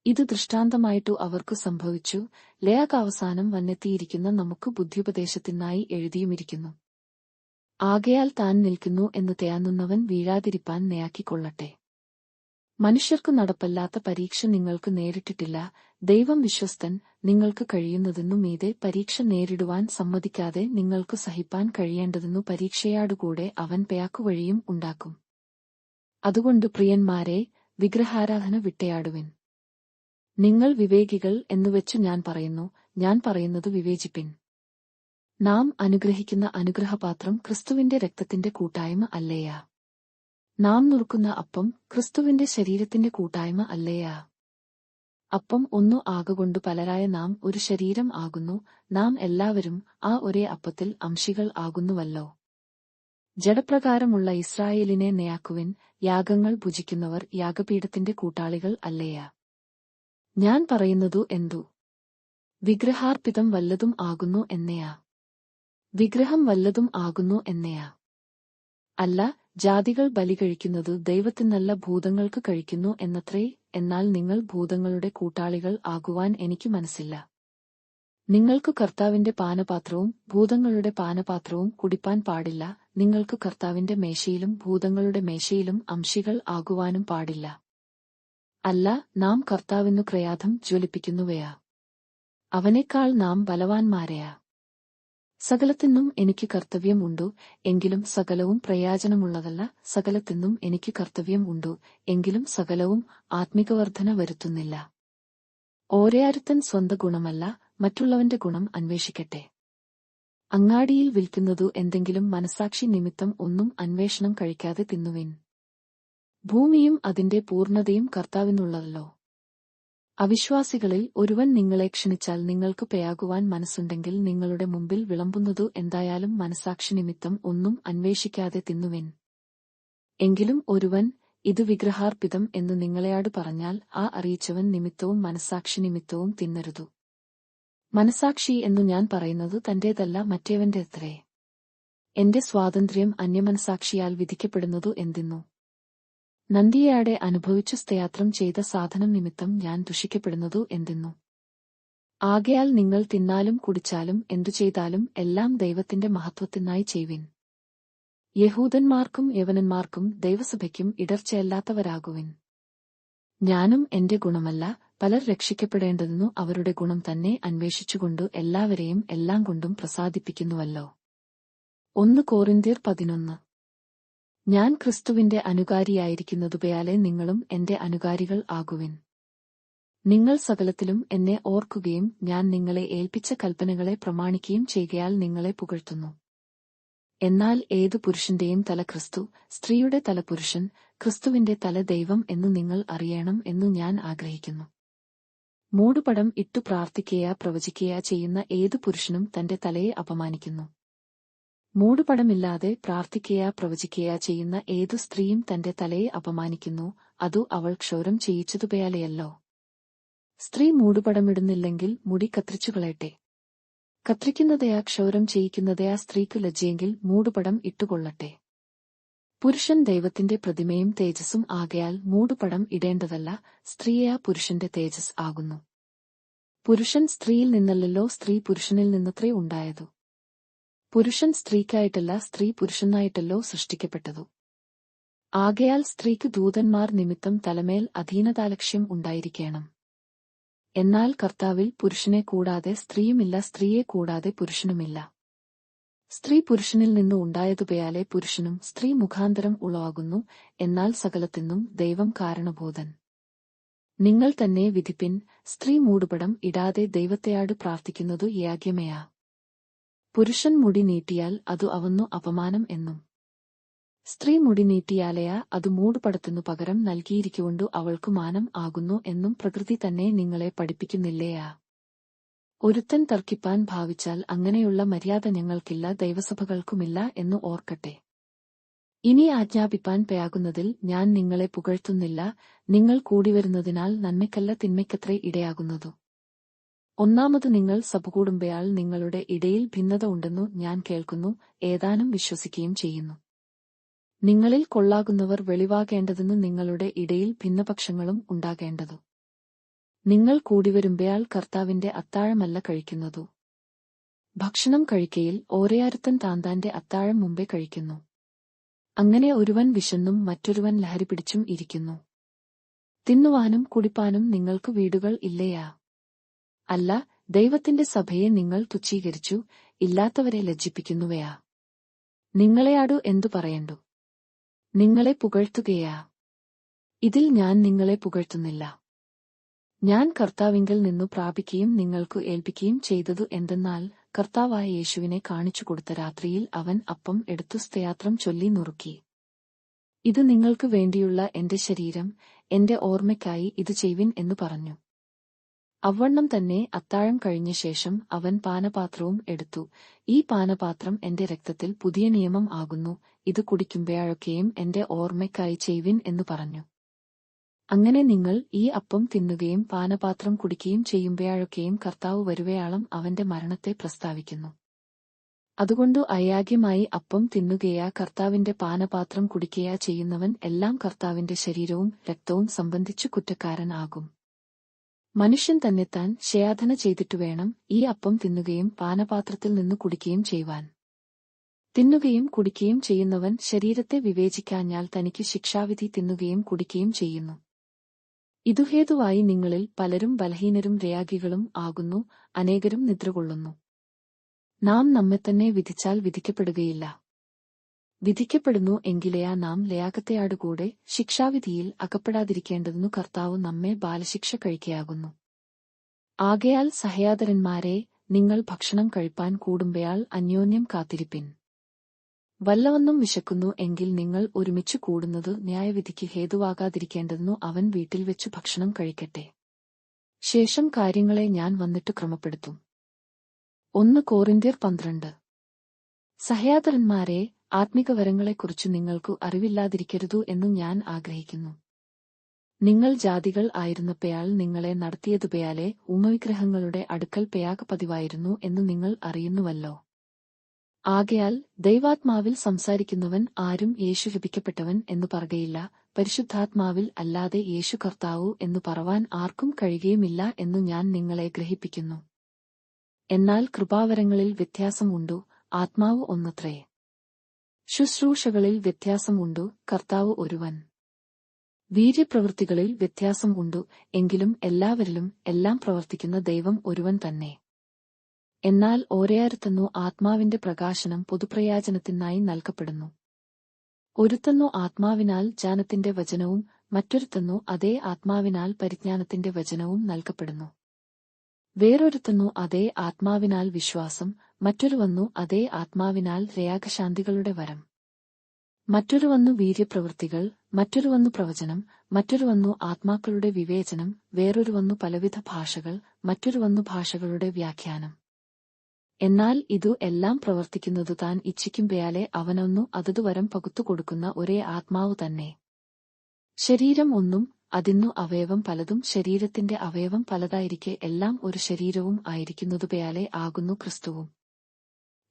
ഇത് ദൃഷ്ടാന്തമായിട്ടു അവർക്കു സംഭവിച്ചു. ലേഖാവസാനം വന്നെത്തിയിരിക്കുന്ന നമുക്ക് ബുദ്ധിയുപദേശത്തിനായി എഴുതിയുമിരിക്കുന്നു. ആകയാൽ താൻ നിൽക്കുന്നു എന്ന് തേയാന്നുന്നവൻ വീഴാതിരിപ്പാൻ നേയാക്കിക്കൊള്ളട്ടെ. മനുഷ്യർക്കു നടപ്പല്ലാത്ത പരീക്ഷ നിങ്ങൾക്ക് നേരിട്ടിട്ടില്ല. ദൈവം വിശ്വസ്തൻ. നിങ്ങൾക്ക് കഴിയുന്നതെന്നു മീതെ പരീക്ഷ നേരിടുവാൻ സമ്മതിക്കാതെ നിങ്ങൾക്ക് സഹിപ്പാൻ കഴിയേണ്ടതെന്നു പരീക്ഷയാടുകൂടെ അവൻ പേയാക്കുവഴിയും ഉണ്ടാക്കും. അതുകൊണ്ട് പ്രിയന്മാരെ, വിഗ്രഹാരാധന വിട്ടയാടുവിൻ. നിങ്ങൾ വിവേകികൾ എന്നുവെച്ചു ഞാൻ പറയുന്നു. ഞാൻ പറയുന്നത് വിവേചിപ്പിൻ. നാം അനുഗ്രഹിക്കുന്ന അനുഗ്രഹപാത്രം ക്രിസ്തുവിന്റെ രക്തത്തിന്റെ കൂട്ടായ്മ അല്ലേയാ? നാം നുറുക്കുന്ന അപ്പം ക്രിസ്തുവിന്റെ ശരീരത്തിന്റെ കൂട്ടായ്മ അല്ലേയാ? അപ്പം ഒന്നു ആകൊണ്ട് പലരായ നാം ഒരു ശരീരം ആകുന്നു. നാം എല്ലാവരും ആ ഒരേ അപ്പത്തിൽ അംശികൾ ആകുന്നുവല്ലോ. ജഡപ്രകാരമുള്ള ഇസ്രായേലിനെ നേയാക്കുവിൻ. യാഗങ്ങൾ ഭുജിക്കുന്നവർ യാഗപീഠത്തിന്റെ കൂട്ടാളികൾ അല്ലേയാ? ഞാൻ പറയുന്നതു എന്തു? വിഗ്രഹാർപ്പിതം വല്ലതും ആകുന്നു എന്നെയാ? വിഗ്രഹം വല്ലതും ആകുന്നു എന്നെയാ? അല്ല, ജാതികൾ ബലി കഴിക്കുന്നതു ദൈവത്തിനല്ല ഭൂതങ്ങൾക്ക് കഴിക്കുന്നു എന്നത്രേ. എന്നാൽ നിങ്ങൾ ഭൂതങ്ങളുടെ കൂട്ടാളികൾ ആകുവാൻ എനിക്ക് മനസ്സില്ല. നിങ്ങൾക്ക് കർത്താവിന്റെ പാനപാത്രവും ഭൂതങ്ങളുടെ പാനപാത്രവും കുടിപ്പാൻ പാടില്ല. നിങ്ങൾക്ക് കർത്താവിന്റെ മേശയിലും ഭൂതങ്ങളുടെ മേശയിലും അംശികൾ ആകുവാനും പാടില്ല. അല്ല, നാം കർത്താവിനു ക്രയാധം ജ്വലിപ്പിക്കുന്നുവയാ? അവനേക്കാൾ നാം ബലവാന്മാരെയാ? സകലത്തിനും എനിക്ക് കർത്തവ്യം ഉണ്ടു, എങ്കിലും സകലവും പ്രയോജനമുള്ളതല്ല. സകലത്തിനും എനിക്ക് കർത്തവ്യം ഉണ്ടു, എങ്കിലും സകലവും ആത്മികവർദ്ധന വരുത്തുന്നില്ല. ഓരോരുത്തൻ സ്വന്ത ഗുണമല്ല, മറ്റുള്ളവന്റെ ഗുണം അന്വേഷിക്കട്ടെ. അങ്ങാടിയിൽ വിൽക്കുന്നതു എന്തെങ്കിലും മനസാക്ഷി നിമിത്തം ഒന്നും അന്വേഷണം കഴിക്കാതെ തിന്നുവിൻ. ഭൂമിയും അതിന്റെ പൂർണ്ണതയും കർത്താവിനുള്ളതല്ലോ. അവിശ്വാസികളിൽ ഒരുവൻ നിങ്ങളെ ക്ഷണിച്ചാൽ നിങ്ങൾക്ക് പേയാകുവാൻ മനസ്സുണ്ടെങ്കിൽ നിങ്ങളുടെ മുമ്പിൽ വിളമ്പുന്നതു എന്തായാലും മനസാക്ഷി നിമിത്തം ഒന്നും അന്വേഷിക്കാതെ തിന്നുവിൻ. എങ്കിലും ഒരുവൻ ഇത് വിഗ്രഹാർപ്പിതം എന്ന് നിങ്ങളെയാട് പറഞ്ഞാൽ ആ അറിയിച്ചവൻ നിമിത്തവും മനസാക്ഷി നിമിത്തവും തിന്നരുതു. മനസാക്ഷി എന്നു ഞാൻ പറയുന്നത് തന്റേതല്ല, മറ്റേവന്റേത്രേ. എന്റെ സ്വാതന്ത്ര്യം അന്യമനസാക്ഷിയാൽ വിധിക്കപ്പെടുന്നതു എന്തിന്നു? നന്ദിയയാടെ അനുഭവിച്ചു സ്തയാത്രം ചെയ്ത സാധനം നിമിത്തം ഞാൻ ദുഷിക്കപ്പെടുന്നതു എന്തിന്നു? ആകയാൽ നിങ്ങൾ തിന്നാലും കുടിച്ചാലും എന്തു ചെയ്താലും എല്ലാം ദൈവത്തിന്റെ മഹത്വത്തിനായി ചെയ്വിൻ. യഹൂദന്മാർക്കും യവനന്മാർക്കും ദൈവസഭയ്ക്കും ഇടർച്ചയല്ലാത്തവരാകുവിൻ. ഞാനും എന്റെ ഗുണമല്ല, പലർ രക്ഷിക്കപ്പെടേണ്ടതെന്നു അവരുടെ ഗുണം തന്നെ അന്വേഷിച്ചുകൊണ്ടു എല്ലാവരെയും എല്ലാം കൊണ്ടും പ്രസാദിപ്പിക്കുന്നുവല്ലോ. 1 കോറിന്ത്യർ 11. ഞാൻ ക്രിസ്തുവിന്റെ അനുകാരിയായിരിക്കുന്നതുപോയാലെ നിങ്ങളും എന്റെ അനുകാരികൾ ആകുവിൻ. നിങ്ങൾ സകലത്തിലും എന്നെ ഓർക്കുകയും ഞാൻ നിങ്ങളെ ഏൽപ്പിച്ച കൽപ്പനകളെ പ്രമാണിക്കുകയും ചെയ്യുകയാൽ നിങ്ങളെ പുകഴ്ത്തുന്നു. എന്നാൽ ഏതു പുരുഷന്റെയും തല ക്രിസ്തു, സ്ത്രീയുടെ തല പുരുഷൻ, ക്രിസ്തുവിന്റെ തല ദൈവം എന്നു നിങ്ങൾ അറിയണം എന്നു ഞാൻ ആഗ്രഹിക്കുന്നു. മൂടുപടം ഇട്ടു പ്രാർത്ഥിക്കുകയാ പ്രവചിക്കുകയാ ചെയ്യുന്ന ഏതു പുരുഷനും തന്റെ തലയെ അപമാനിക്കുന്നു. മൂടുപടമില്ലാതെ പ്രാർത്ഥിക്കുകയാ പ്രവചിക്കുകയാ ചെയ്യുന്ന ഏതു സ്ത്രീയും തന്റെ തലയെ അപമാനിക്കുന്നു. അതു അവൾ ക്ഷൗരം ചെയ്യിച്ചതുപോയാലെയല്ലോ. സ്ത്രീ മൂടുപടമിടുന്നില്ലെങ്കിൽ മുടി കത്രിച്ചുകളയട്ടെ. കത്രിക്കുന്നതയാ ക്ഷൗരം ചെയ്യിക്കുന്നതയാ സ്ത്രീക്കു ലജ്ജയെങ്കിൽ മൂടുപടം ഇട്ടുകൊള്ളട്ടെ. പുരുഷൻ ദൈവത്തിന്റെ പ്രതിമയും തേജസ്സും ആകയാൽ മൂടുപടം ഇടേണ്ടതല്ല, സ്ത്രീയാ പുരുഷന്റെ തേജസ് ആകുന്നു. പുരുഷൻ സ്ത്രീയിൽ നിന്നല്ലല്ലോ, സ്ത്രീ പുരുഷനിൽ നിന്നത്രേ ഉണ്ടായതു. പുരുഷൻ സ്ത്രീക്കായിട്ടല്ല, സ്ത്രീ പുരുഷനായിട്ടല്ലോ സൃഷ്ടിക്കപ്പെട്ടതു. ആകയാൽ സ്ത്രീക്ക് ദൂതന്മാർ നിമിത്തം തലമേൽ അധീനതാലക്ഷ്യം ഉണ്ടായിരിക്കണം. എന്നാൽ കർത്താവിൽ പുരുഷനെ കൂടാതെ സ്ത്രീയുമില്ല, സ്ത്രീയെ കൂടാതെ പുരുഷനുമില്ല. സ്ത്രീ പുരുഷനിൽ നിന്ന് ഉണ്ടായതുപയാലെ പുരുഷനും സ്ത്രീ മുഖാന്തരം ഉളവാകുന്നു. എന്നാൽ സകലത്തിനും ദൈവം കാരണഭൂതൻ. നിങ്ങൾ തന്നെ വിധിപ്പിൻ. സ്ത്രീ മൂടുപടം ഇടാതെ ദൈവത്തെയാട് പ്രാർത്ഥിക്കുന്നതു യാഗ്യമയാ. പുരുഷൻ മുടി നീട്ടിയാൽ അതു അവന്നു അപമാനം എന്നും. സ്ത്രീ മുടി നീട്ടിയാലയാ അത് മൂടുപടത്തിനു പകരം നൽകിയിരിക്കൊണ്ടു അവൾക്കു മാനം ആകുന്നു എന്നും പ്രകൃതി തന്നെ നിങ്ങളെ പഠിപ്പിക്കുന്നില്ലയാ. ഒരുത്തൻ തർക്കിപ്പാൻ ഭാവിച്ചാൽ അങ്ങനെയുള്ള മര്യാദ ഞങ്ങൾക്കില്ല, ദൈവസഭകൾക്കുമില്ല എന്നു ഓർക്കട്ടെ. ഇനി ആജ്ഞാപിപ്പാൻ പയാകുന്നതിൽ ഞാൻ നിങ്ങളെ പുകഴ്ത്തുന്നില്ല. നിങ്ങൾ കൂടിവരുന്നതിനാൽ നന്മയ്ക്കല്ല തിന്മയ്ക്കത്രേ ഇടയാകുന്നതു. ഒന്നാമത് നിങ്ങൾ സഭ കൂടുമ്പയാൽ നിങ്ങളുടെ ഇടയിൽ ഭിന്നത ഉണ്ടെന്നു ഞാൻ കേൾക്കുന്നു, ഏതാനും വിശ്വസിക്കുകയും ചെയ്യുന്നു. നിങ്ങളിൽ കൊള്ളാകുന്നവർ വെളിവാകേണ്ടതെന്നു നിങ്ങളുടെ ഇടയിൽ ഭിന്നപക്ഷങ്ങളും ഉണ്ടാകേണ്ടതു. നിങ്ങൾ കൂടിവരുമ്പയാൽ കർത്താവിന്റെ അത്താഴമല്ല കഴിക്കുന്നതു. ഭക്ഷണം കഴിക്കയിൽ ഓരോരുത്തൻ താന്താന്റെ അത്താഴം മുമ്പേ കഴിക്കുന്നു. അങ്ങനെ ഒരുവൻ വിശന്നും മറ്റൊരുവൻ ലഹരി പിടിച്ചും ഇരിക്കുന്നു. തിന്നുവാനും കുടിപ്പാനും നിങ്ങൾക്ക് വീടുകൾ ഇല്ലയാ? അല്ല, ദൈവത്തിന്റെ സഭയെ നിങ്ങൾ തുച്ഛീകരിച്ചു, ഇല്ലാത്തവരെ ലജ്ജിപ്പിക്കുന്നുവയാ. നിങ്ങളെയാടു എന്തു പറയണ്ടു? നിങ്ങളെ പുകഴ്ത്തുകയാ? ഇതിൽ ഞാൻ നിങ്ങളെ പുകഴ്ത്തുന്നില്ല. ഞാൻ കർത്താവിങ്കൽ നിന്നു പ്രാപിക്കുകയും നിങ്ങൾക്കു ഏൽപ്പിക്കുകയും ചെയ്തതു എന്തെന്നാൽ, കർത്താവായ യേശുവിനെ കാണിച്ചു കൊടുത്ത രാത്രിയിൽ അവൻ അപ്പം എടുത്തു സ്തോത്രം ചൊല്ലി നുറുക്കി. ഇത് നിങ്ങൾക്ക് വേണ്ടിയുള്ള എന്റെ ശരീരം, എന്റെ ഓർമ്മയ്ക്കായി ഇത് ചെയ്വിൻ എന്നു പറഞ്ഞു. അവണ്ണം തന്നെ അത്താഴം കഴിഞ്ഞ ശേഷം അവൻ പാനപാത്രവും എടുത്തു. ഈ പാനപാത്രം എന്റെ രക്തത്തിൽ പുതിയ നിയമം ആകുന്നു, ഇത് കുടിക്കുമ്പോഴൊക്കെയും എന്റെ ഓർമ്മയ്ക്കായി ചെയ്വിൻ എന്നു പറഞ്ഞു. അങ്ങനെ നിങ്ങൾ ഈ അപ്പം തിന്നുകയും പാനപാത്രം കുടിക്കുകയും ചെയ്യുമ്പോഴൊക്കെയും കർത്താവ് വരുവയാളം അവന്റെ മരണത്തെ പ്രസ്താവിക്കുന്നു. അതുകൊണ്ടു അയാഗ്യമായി അപ്പം തിന്നുകയാ കർത്താവിന്റെ പാനപാത്രം കുടിക്കയാ ചെയ്യുന്നവൻ എല്ലാം കർത്താവിന്റെ ശരീരവും രക്തവും സംബന്ധിച്ചു കുറ്റക്കാരൻ ആകും. മനുഷ്യൻ തന്നെത്താൻ ശയാധന ചെയ്തിട്ടു വേണം ഈ അപ്പം തിന്നുകയും പാനപാത്രത്തിൽ നിന്ന് കുടിക്കുകയും ചെയ്യുവാൻ. തിന്നുകയും കുടിക്കുകയും ചെയ്യുന്നവൻ ശരീരത്തെ വിവേചിക്കാഞ്ഞാൽ തനിക്ക് ശിക്ഷാവിധി തിന്നുകയും കുടിക്കുകയും ചെയ്യുന്നു. ഇതുഹേതുവായി നിങ്ങളിൽ പലരും ബലഹീനരും രയാഗികളും ആകുന്നു, അനേകരും നിദ്രകൊള്ളുന്നു. നാം നമ്മെത്തന്നെ വിധിച്ചാൽ വിധിക്കപ്പെടുകയില്ല. വിധിക്കപ്പെടുന്നു എങ്കിലെയാ നാം ലയാഗത്തെയാടുകൂടെ ശിക്ഷാവിധിയിൽ അകപ്പെടാതിരിക്കേണ്ടതിനു കർത്താവ് നമ്മെ ബാലശിക്ഷ കഴിക്കയാകുന്നു. ആകയാൽ സഹോദരന്മാരെ, നിങ്ങൾ ഭക്ഷണം കഴിപ്പാൻ കൂടുമ്പയാൽ അന്യോന്യം കാത്തിരിപ്പിൻ. വല്ലവന്നും വിശക്കുന്നു എങ്കിൽ നിങ്ങൾ ഒരുമിച്ചു കൂടുന്നത് ന്യായവിധിക്ക് ഹേതുവാകാതിരിക്കേണ്ടതിനു അവൻ വീട്ടിൽ വെച്ചു ഭക്ഷണം കഴിക്കട്ടെ. ശേഷം കാര്യങ്ങളെ ഞാൻ വന്നിട്ട് ക്രമപ്പെടുത്തും. 1 കോറിന്ത്യർ 12. സഹോദരന്മാരെ, ആത്മികവരങ്ങളെക്കുറിച്ച് നിങ്ങൾക്കു അറിവില്ലാതിരിക്കരുതു എന്നു ഞാൻ ആഗ്രഹിക്കുന്നു. നിങ്ങൾ ജാതികൾ ആയിരുന്നപ്പയാൽ നിങ്ങളെ നടത്തിയതുപയാലെ ഉമവിഗ്രഹങ്ങളുടെ അടുക്കൽ പയാക പതിവായിരുന്നു എന്നു നിങ്ങൾ അറിയുന്നുവല്ലോ. ആകയാൽ ദൈവാത്മാവിൽ സംസാരിക്കുന്നവൻ ആരും യേശു ലഭിക്കപ്പെട്ടവൻ എന്നു പറകയില്ല, പരിശുദ്ധാത്മാവിൽ അല്ലാതെ യേശു കർത്താവു എന്നു പറവാൻ ആർക്കും കഴിയുകയുമില്ല എന്നു ഞാൻ നിങ്ങളെ ഗ്രഹിപ്പിക്കുന്നു. എന്നാൽ കൃപാവരങ്ങളിൽ വ്യത്യാസം ഉണ്ടു, ആത്മാവ് ഒന്നത്രേ. ശുശ്രൂഷകളിൽ വ്യത്യാസം ഉണ്ടു, കർത്താവ് ഒരുവൻ. വീര്യപ്രവൃത്തികളിൽ വ്യത്യാസം ഉണ്ടു, എങ്കിലും എല്ലാവരിലും എല്ലാം പ്രവർത്തിക്കുന്ന ദൈവം ഒരുവൻ തന്നെ. എന്നാൽ ഓരോരുത്തന്നു ആത്മാവിന്റെ പ്രകാശനം പൊതുപ്രയോജനത്തിനായി നൽകപ്പെടുന്നു. ഒരുത്തന്നു ആത്മാവിനാൽ ജ്ഞാനത്തിന്റെ വചനവും മറ്റൊരുത്തന്നു അതേ ആത്മാവിനാൽ പരിജ്ഞാനത്തിന്റെ വചനവും നൽകപ്പെടുന്നു. വേറൊരുത്തന്നു അതേ ആത്മാവിനാൽ വിശ്വാസം, മറ്റൊരുവന്നു അതേ ആത്മാവിനാൽ രയാഗശാന്തികളുടെ വരം, മറ്റൊരുവന്നു വീര്യപ്രവൃത്തികൾ, മറ്റൊരുവന്നു പ്രവചനം, മറ്റൊരുവന്നു ആത്മാക്കളുടെ വിവേചനം, വേറൊരുവന്നു പലവിധ ഭാഷകൾ, മറ്റൊരുവന്നു ഭാഷകളുടെ വ്യാഖ്യാനം. എന്നാൽ ഇതു എല്ലാം പ്രവർത്തിക്കുന്നതു താൻ ഇച്ഛിക്കുമ്പയാലെ അവനൊന്നു അതതു വരം പകുത്തുകൊടുക്കുന്ന ഒരേ ആത്മാവു തന്നെ. ശരീരം ഒന്നും അതിന്നു അവയവം പലതും, ശരീരത്തിന്റെ അവയവം പലതായിരിക്കെ എല്ലാം ഒരു ശരീരവും ആയിരിക്കുന്നതുപയാലെ ആകുന്നു ക്രിസ്തുവും.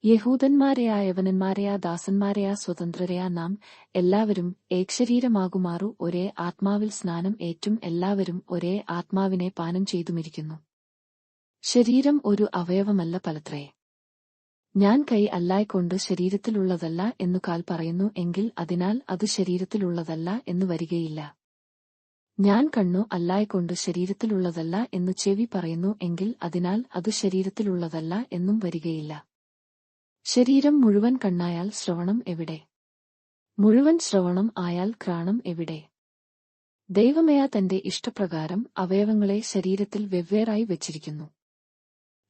യഹൂദന്മാരെയാ യവനന്മാരെയാ ദാസന്മാരെയാ സ്വതന്ത്രരെയാ നാം എല്ലാവരും ഏകശരീരമാകുമാറു ഒരേ ആത്മാവിൽ സ്നാനം ഏറ്റും എല്ലാവരും ഒരേ ആത്മാവിനെ പാനം ചെയ്തുമിരിക്കുന്നു. ശരീരം ഒരു അവയവമല്ല പലത്രേ. ഞാൻ കൈ അല്ലായ്കൊണ്ട് ശരീരത്തിലുള്ളതല്ല എന്നു കാൽ പറയുന്നു എങ്കിൽ അതിനാൽ അത് ശരീരത്തിലുള്ളതല്ല എന്നു വരികയില്ല. ഞാൻ കണ്ണു അല്ലായ്കൊണ്ട് ശരീരത്തിലുള്ളതല്ല എന്നു ചെവി പറയുന്നു എങ്കിൽ അതിനാൽ അത് ശരീരത്തിലുള്ളതല്ല എന്നും വരികയില്ല. ശരീരം മുഴുവൻ കണ്ണായാൽ ശ്രവണം എവിടെ? മുഴുവൻ ശ്രവണം ആയാൽ ഘ്രാണം എവിടെ? ദൈവമേയ തന്റെ ഇഷ്ടപ്രകാരം അവയവങ്ങളെ ശരീരത്തിൽ വെവ്വേറായി വച്ചിരിക്കുന്നു.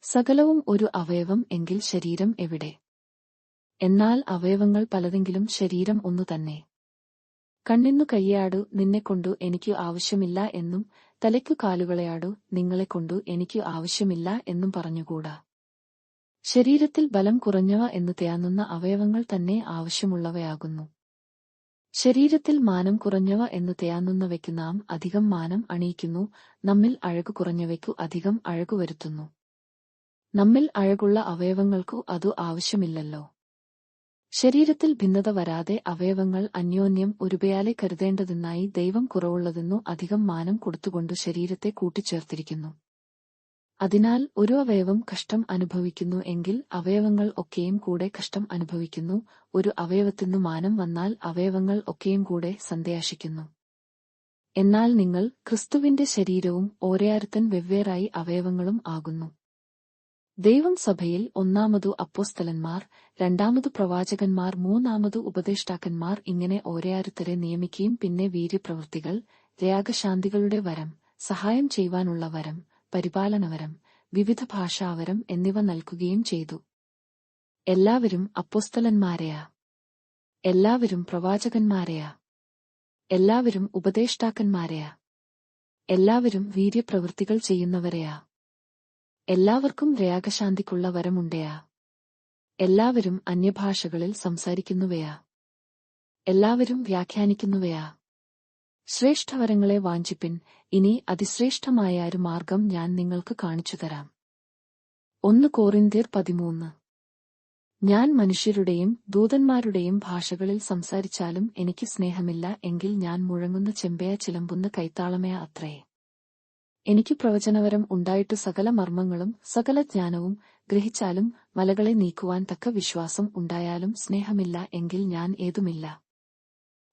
സകലവും ഒരു അവയവം എങ്കിൽ ശരീരം എവിടെ? എന്നാൽ അവയവങ്ങൾ പലതെങ്കിലും ശരീരം ഒന്നു തന്നെ. കണ്ണിന്നു കയ്യാടു നിന്നെക്കൊണ്ടു എനിക്കു ആവശ്യമില്ല എന്നും തലയ്ക്കു കാലുകളെയാടു നിങ്ങളെക്കൊണ്ടു എനിക്കു ആവശ്യമില്ല എന്നും പറഞ്ഞുകൂടാ. ശരീരത്തിൽ ബലം കുറഞ്ഞവ എന്നു തോന്നുന്ന അവയവങ്ങൾ തന്നെ ആവശ്യമുള്ളവയാകുന്നു. ശരീരത്തിൽ മാനം കുറഞ്ഞവ എന്നു തോന്നുന്നവയ്ക്കു നാം അധികം മാനം അണിയിക്കുന്നു, നമ്മിൽ അഴകു കുറഞ്ഞവയ്ക്കു അധികം അഴകു വരുത്തുന്നു. നമ്മിൽ അഴകുള്ള അവയവങ്ങൾക്കു അതു ആവശ്യമില്ലല്ലോ. ശരീരത്തിൽ ഭിന്നത വരാതെ അവയവങ്ങൾ അന്യോന്യം ഒരുപയാലെ കരുതേണ്ടതെന്നായി ദൈവം കുറവുള്ളതെന്നു അധികം മാനം കൊടുത്തുകൊണ്ടു ശരീരത്തെ കൂട്ടിച്ചേർത്തിരിക്കുന്നു. അതിനാൽ ഒരു അവയവം കഷ്ടം അനുഭവിക്കുന്നു എങ്കിൽ അവയവങ്ങൾ ഒക്കെയും കൂടെ കഷ്ടം അനുഭവിക്കുന്നു. ഒരു അവയവത്തിനു മാനം വന്നാൽ അവയവങ്ങൾ ഒക്കെയും കൂടെ സന്തോഷിക്കുന്നു. എന്നാൽ നിങ്ങൾ ക്രിസ്തുവിന്റെ ശരീരവും ഓരോരുത്തൻ വെവ്വേറായി അവയവങ്ങളും ആകുന്നു. ദൈവം സഭയിൽ ഒന്നാമതു അപ്പോസ്തലന്മാർ, രണ്ടാമതു പ്രവാചകന്മാർ, മൂന്നാമതു ഉപദേഷ്ടാക്കന്മാർ ഇങ്ങനെ ഓരോരുത്തരെ നിയമിക്കുകയും പിന്നെ വീര്യപ്രവൃത്തികൾ, രോഗശാന്തികളുടെ വരം, സഹായം ചെയ്യുവാനുള്ള വരം, പരിപാലനവരം, വിവിധ ഭാഷാവരം എന്നിവ നൽകുകയും ചെയ്തു. എല്ലാവരും അപ്പോസ്തലന്മാരെയാ? എല്ലാവരും പ്രവാചകന്മാരെയാ? എല്ലാവരും ഉപദേഷ്ടാക്കന്മാരെയാ? എല്ലാവരും വീര്യപ്രവൃത്തികൾ ചെയ്യുന്നവരെയാ? എല്ലാവർക്കും രോഗശാന്തിക്കുള്ള വരമുണ്ടയാ? എല്ലാവരും അന്യഭാഷകളിൽ സംസാരിക്കുന്നുവയാ? എല്ലാവരും വ്യാഖ്യാനിക്കുന്നുവയാ? ശ്രേഷ്ഠവരങ്ങളെ വാഞ്ചിപ്പിൻ, ഇനി അതിശ്രേഷ്ഠമായ ഒരു മാർഗം ഞാൻ നിങ്ങൾക്ക് കാണിച്ചുതരാം. 1 കൊരിന്ത്യർ 13. ഞാൻ മനുഷ്യരുടെയും ദൂതന്മാരുടെയും ഭാഷകളിൽ സംസാരിച്ചാലും എനിക്ക് സ്നേഹമില്ല എങ്കിൽ ഞാൻ മുഴങ്ങുന്ന ചെമ്പയ ചിലമ്പുന്ന കൈത്താളമയ അത്രേ. എനിക്ക് പ്രവചനവരം ഉണ്ടായിട്ട് സകല മർമ്മങ്ങളും സകല ജ്ഞാനവും ഗ്രഹിച്ചാലും മലകളെ നീക്കുവാൻ തക്ക വിശ്വാസം ഉണ്ടായാലും സ്നേഹമില്ല എങ്കിൽ ഞാൻ ഏതുമില്ല.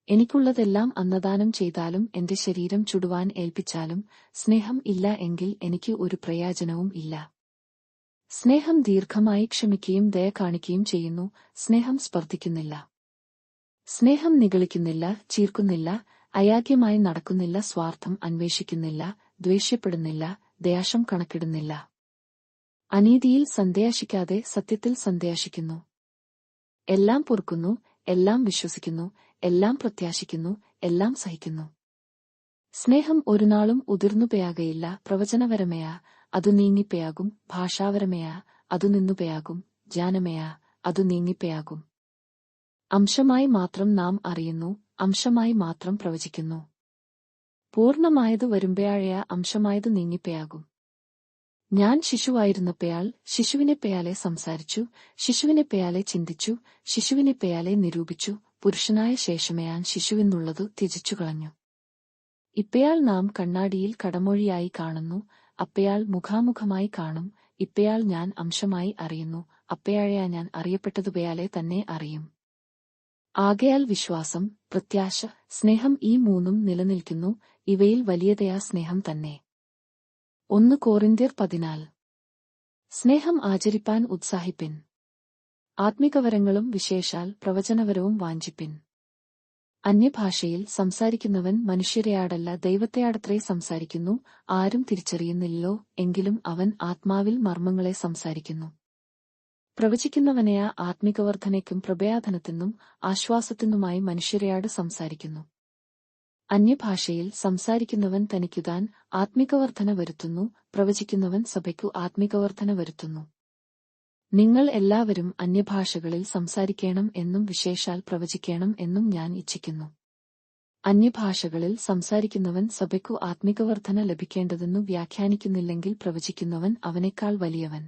എനിക്കുള്ളതെല്ലാം അന്നദാനം ചെയ്താലും എന്റെ ശരീരം ചുടുവാൻ ഏൽപ്പിച്ചാലും സ്നേഹം ഇല്ല എങ്കിൽ എനിക്ക് ഒരു പ്രയോജനവും ഇല്ല. സ്നേഹം ദീർഘമായി ക്ഷമിക്കുകയും ദയ കാണിക്കുകയും ചെയ്യുന്നു. സ്നേഹം സ്പർദ്ധിക്കുന്നില്ല. സ്നേഹം നിഗളിക്കുന്നില്ല, ചീർക്കുന്നില്ല, അയാഗ്യമായി നടക്കുന്നില്ല, സ്വാർത്ഥം അന്വേഷിക്കുന്നില്ല, ദ്വേഷ്യപ്പെടുന്നില്ല, ദയാശം കണക്കിടുന്നില്ല. അനീതിയിൽ സന്തോഷിക്കാതെ സത്യത്തിൽ സന്തോഷിക്കുന്നു. എല്ലാം പൊറുക്കുന്നു, എല്ലാം വിശ്വസിക്കുന്നു, എല്ലാം പ്രത്യാശിക്കുന്നു, എല്ലാം സഹിക്കുന്നു. സ്നേഹം ഒരുനാളും ഉതിർന്നുപയാകയില്ല. പ്രവചനവരമയാ അതു നീങ്ങിപ്പയാകും, ഭാഷാവരമയാ അതു നിന്നുപയാകും, ജ്ഞാനമയാ അതു നീങ്ങിപ്പയാകും. അംശമായി മാത്രം നാം അറിയുന്നു, അംശമായി മാത്രം പ്രവചിക്കുന്നു. പൂർണ്ണമായതു വരുമ്പോഴായ അംശമായതു നീങ്ങിപ്പയാകും. ഞാൻ ശിശുവായിരുന്നപ്പോയാൽ ശിശുവിനെപ്പയാലെ സംസാരിച്ചു, ശിശുവിനെപ്പയാലെ ചിന്തിച്ചു, ശിശുവിനെപ്പയാലെ നിരൂപിച്ചു. പുരുഷനായ ശേഷമയാൻ ശിശുവെന്നുള്ളതു ത്യജിച്ചുകളഞ്ഞു. ഇപ്പയാൾ നാം കണ്ണാടിയിൽ കടമൊഴിയായി കാണുന്നു, അപ്പയാൾ മുഖാമുഖമായി കാണും. ഇപ്പയാൾ ഞാൻ അംശമായി അറിയുന്നു, അപ്പയാഴയാ ഞാൻ അറിയപ്പെട്ടതുപയാലെ തന്നെ അറിയും. ആകയാൽ വിശ്വാസം, പ്രത്യാശ, സ്നേഹം ഈ മൂന്നും നിലനിൽക്കുന്നു. ഇവയിൽ വലിയതയാ സ്നേഹം തന്നെ. 1 കൊരിന്ത്യർ 14. സ്നേഹം ആചരിപ്പാൻ ഉത്സാഹിപ്പിൻ. ആത്മികവരങ്ങളും വിശേഷാൽ പ്രവചനവരവും വാഞ്ചിപ്പിൻ. അന്യഭാഷയിൽ സംസാരിക്കുന്നവൻ മനുഷ്യരെയാടല്ല ദൈവത്തെയാടത്രേ സംസാരിക്കുന്നു, ആരും തിരിച്ചറിയുന്നില്ലല്ലോ, എങ്കിലും അവൻ ആത്മാവിൽ മർമ്മങ്ങളെ സംസാരിക്കുന്നു. പ്രവചിക്കുന്നവനെയാ ആത്മികവർദ്ധനയ്ക്കും പ്രഭയാധനത്തിനും ആശ്വാസത്തിനുമായി മനുഷ്യരെയാട് സംസാരിക്കുന്നു. അന്യഭാഷയിൽ സംസാരിക്കുന്നവൻ തനിക്കുതാൻ ആത്മികവർദ്ധന വരുത്തുന്നു, പ്രവചിക്കുന്നവൻ സഭയ്ക്കു ആത്മികവർദ്ധന വരുത്തുന്നു. നിങ്ങൾ എല്ലാവരും അന്യഭാഷകളിൽ സംസാരിക്കണം എന്നും വിശേഷാൽ പ്രവചിക്കണം എന്നും ഞാൻ ഇച്ഛിക്കുന്നു. അന്യഭാഷകളിൽ സംസാരിക്കുന്നവൻ സഭയ്ക്കു ആത്മികവർദ്ധന ലഭിക്കേണ്ടതെന്നു വ്യാഖ്യാനിക്കുന്നില്ലെങ്കിൽ പ്രവചിക്കുന്നവൻ അവനേക്കാൾ വലിയവൻ.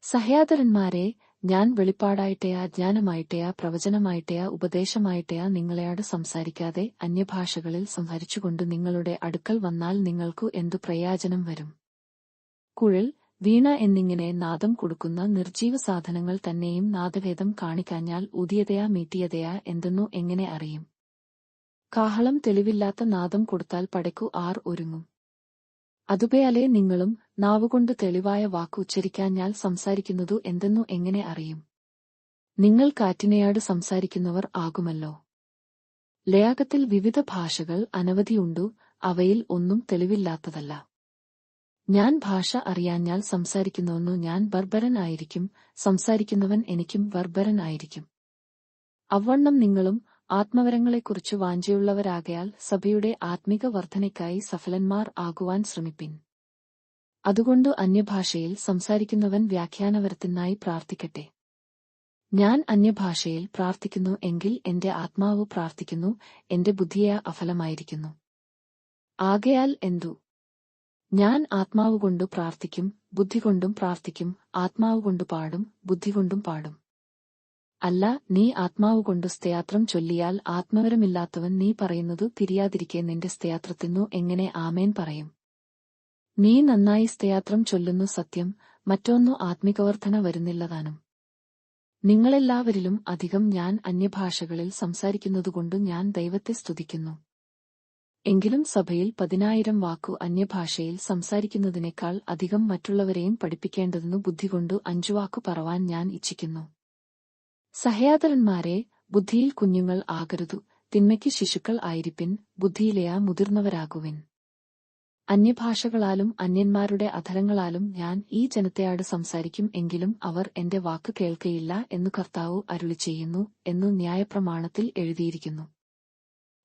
സഹോദരന്മാരെ, ഞാൻ വെളിപ്പാടായിട്ടയാ, ജ്ഞാനമായിട്ടയാ, പ്രവചനമായിട്ടയാ, ഉപദേശമായിട്ടയാ നിങ്ങളെയാട് സംസാരിക്കാതെ അന്യഭാഷകളിൽ സംസാരിച്ചുകൊണ്ട് നിങ്ങളുടെ അടുക്കൽ വന്നാൽ നിങ്ങൾക്കു എന്തു പ്രയോജനം വരും? കുഴൽ, വീണ എന്നിങ്ങനെ നാദം കൊടുക്കുന്ന നിർജീവ സാധനങ്ങൾ തന്നെയും നാദഭേദം കാണിക്കാഞ്ഞാൽ ഊതിയതയാ മീട്ടിയതയാ എന്തെന്നു എങ്ങനെ അറിയും? കാഹളം തെളിവില്ലാത്ത നാദം കൊടുത്താൽ പടയ്ക്കു ആർ ഒരുങ്ങും. അതുപോലെയല്ലേ നിങ്ങളും നാവുകൊണ്ട് തെളിവായ വാക്ക് ഉച്ചരിക്കാഞ്ഞാൽ സംസാരിക്കുന്നതു എന്തെന്നു എങ്ങനെ അറിയും? നിങ്ങൾ കാറ്റിനെയാട് സംസാരിക്കുന്നവർ ആകുമല്ലോ. ലയാഗത്തിൽ വിവിധ ഭാഷകൾ അനവധിയുണ്ടു, അവയിൽ ഒന്നും തെളിവില്ലാത്തതല്ല. ഞാൻ ഭാഷ അറിയാഞ്ഞാൽ സംസാരിക്കുന്നുവെന്നു ഞാൻ ബർബരൻ ആയിരിക്കും, സംസാരിക്കുന്നവൻ എനിക്കും ബർബരൻ ആയിരിക്കും. അവണ്ണം നിങ്ങളും ആത്മവരങ്ങളെക്കുറിച്ചു വാഞ്ചയുള്ളവരാകയാൽ സഭയുടെ ആത്മിക വർധനയ്ക്കായി സഫലന്മാർ ആകുവാൻ ശ്രമിപ്പിൻ. അതുകൊണ്ടു അന്യഭാഷയിൽ സംസാരിക്കുന്നവൻ വ്യാഖ്യാനവരത്തിനായി പ്രാർത്ഥിക്കട്ടെ. ഞാൻ അന്യഭാഷയിൽ പ്രാർത്ഥിക്കുന്നു എങ്കിൽ എന്റെ ആത്മാവ് പ്രാർത്ഥിക്കുന്നു, എന്റെ ബുദ്ധിയെ അഫലമായിരിക്കുന്നു. ആകയാൽ എന്തു? ഞാൻ ആത്മാവുകൊണ്ടു പ്രാർത്ഥിക്കും, ബുദ്ധികൊണ്ടും പ്രാർത്ഥിക്കും, ആത്മാവുകൊണ്ടു പാടും, ബുദ്ധികൊണ്ടും പാടും. അല്ല, നീ ആത്മാവുകൊണ്ടു സ്തോത്രം ചൊല്ലിയാൽ ആത്മവരമില്ലാത്തവൻ നീ പറയുന്നതു തിരിയാതിരിക്കെ നിന്റെ സ്തോത്രത്തിനു എങ്ങനെ ആമേൻ പറയും? നീ നന്നായി സ്തോത്രം ചൊല്ലുന്നു സത്യം, മറ്റൊന്നു ആത്മികവർധന വരുന്നില്ലതാനും. നിങ്ങളെല്ലാവരിലും അധികം ഞാൻ അന്യഭാഷകളിൽ സംസാരിക്കുന്നതുകൊണ്ടു ഞാൻ ദൈവത്തെ സ്തുതിക്കുന്നു. എങ്കിലും സഭയിൽ 10,000 വാക്കു അന്യഭാഷയിൽ സംസാരിക്കുന്നതിനേക്കാൾ അധികം മറ്റുള്ളവരെയും പഠിപ്പിക്കേണ്ടതിനു ബുദ്ധികൊണ്ടു 5 വാക്കു പറവാൻ ഞാൻ ഇച്ഛിക്കുന്നു. സഹോദരന്മാരെ, ബുദ്ധിയിൽ കുഞ്ഞുങ്ങൾ ആകരുതു, തിന്മയ്ക്ക് ശിശുക്കൾ ആയിരിപ്പിൻ, ബുദ്ധിയിലെയാ മുതിർന്നവരാകുവിൻ. അന്യഭാഷകളാലും അന്യന്മാരുടെ അധരങ്ങളാലും ഞാൻ ഈ ജനത്തെയാട് സംസാരിക്കും, എങ്കിലും അവർ എന്റെ വാക്ക് കേൾക്കയില്ല എന്നു കർത്താവ് അരുളിച്ചെയ്യുന്നു എന്നു ന്യായപ്രമാണത്തിൽ എഴുതിയിരിക്കുന്നു.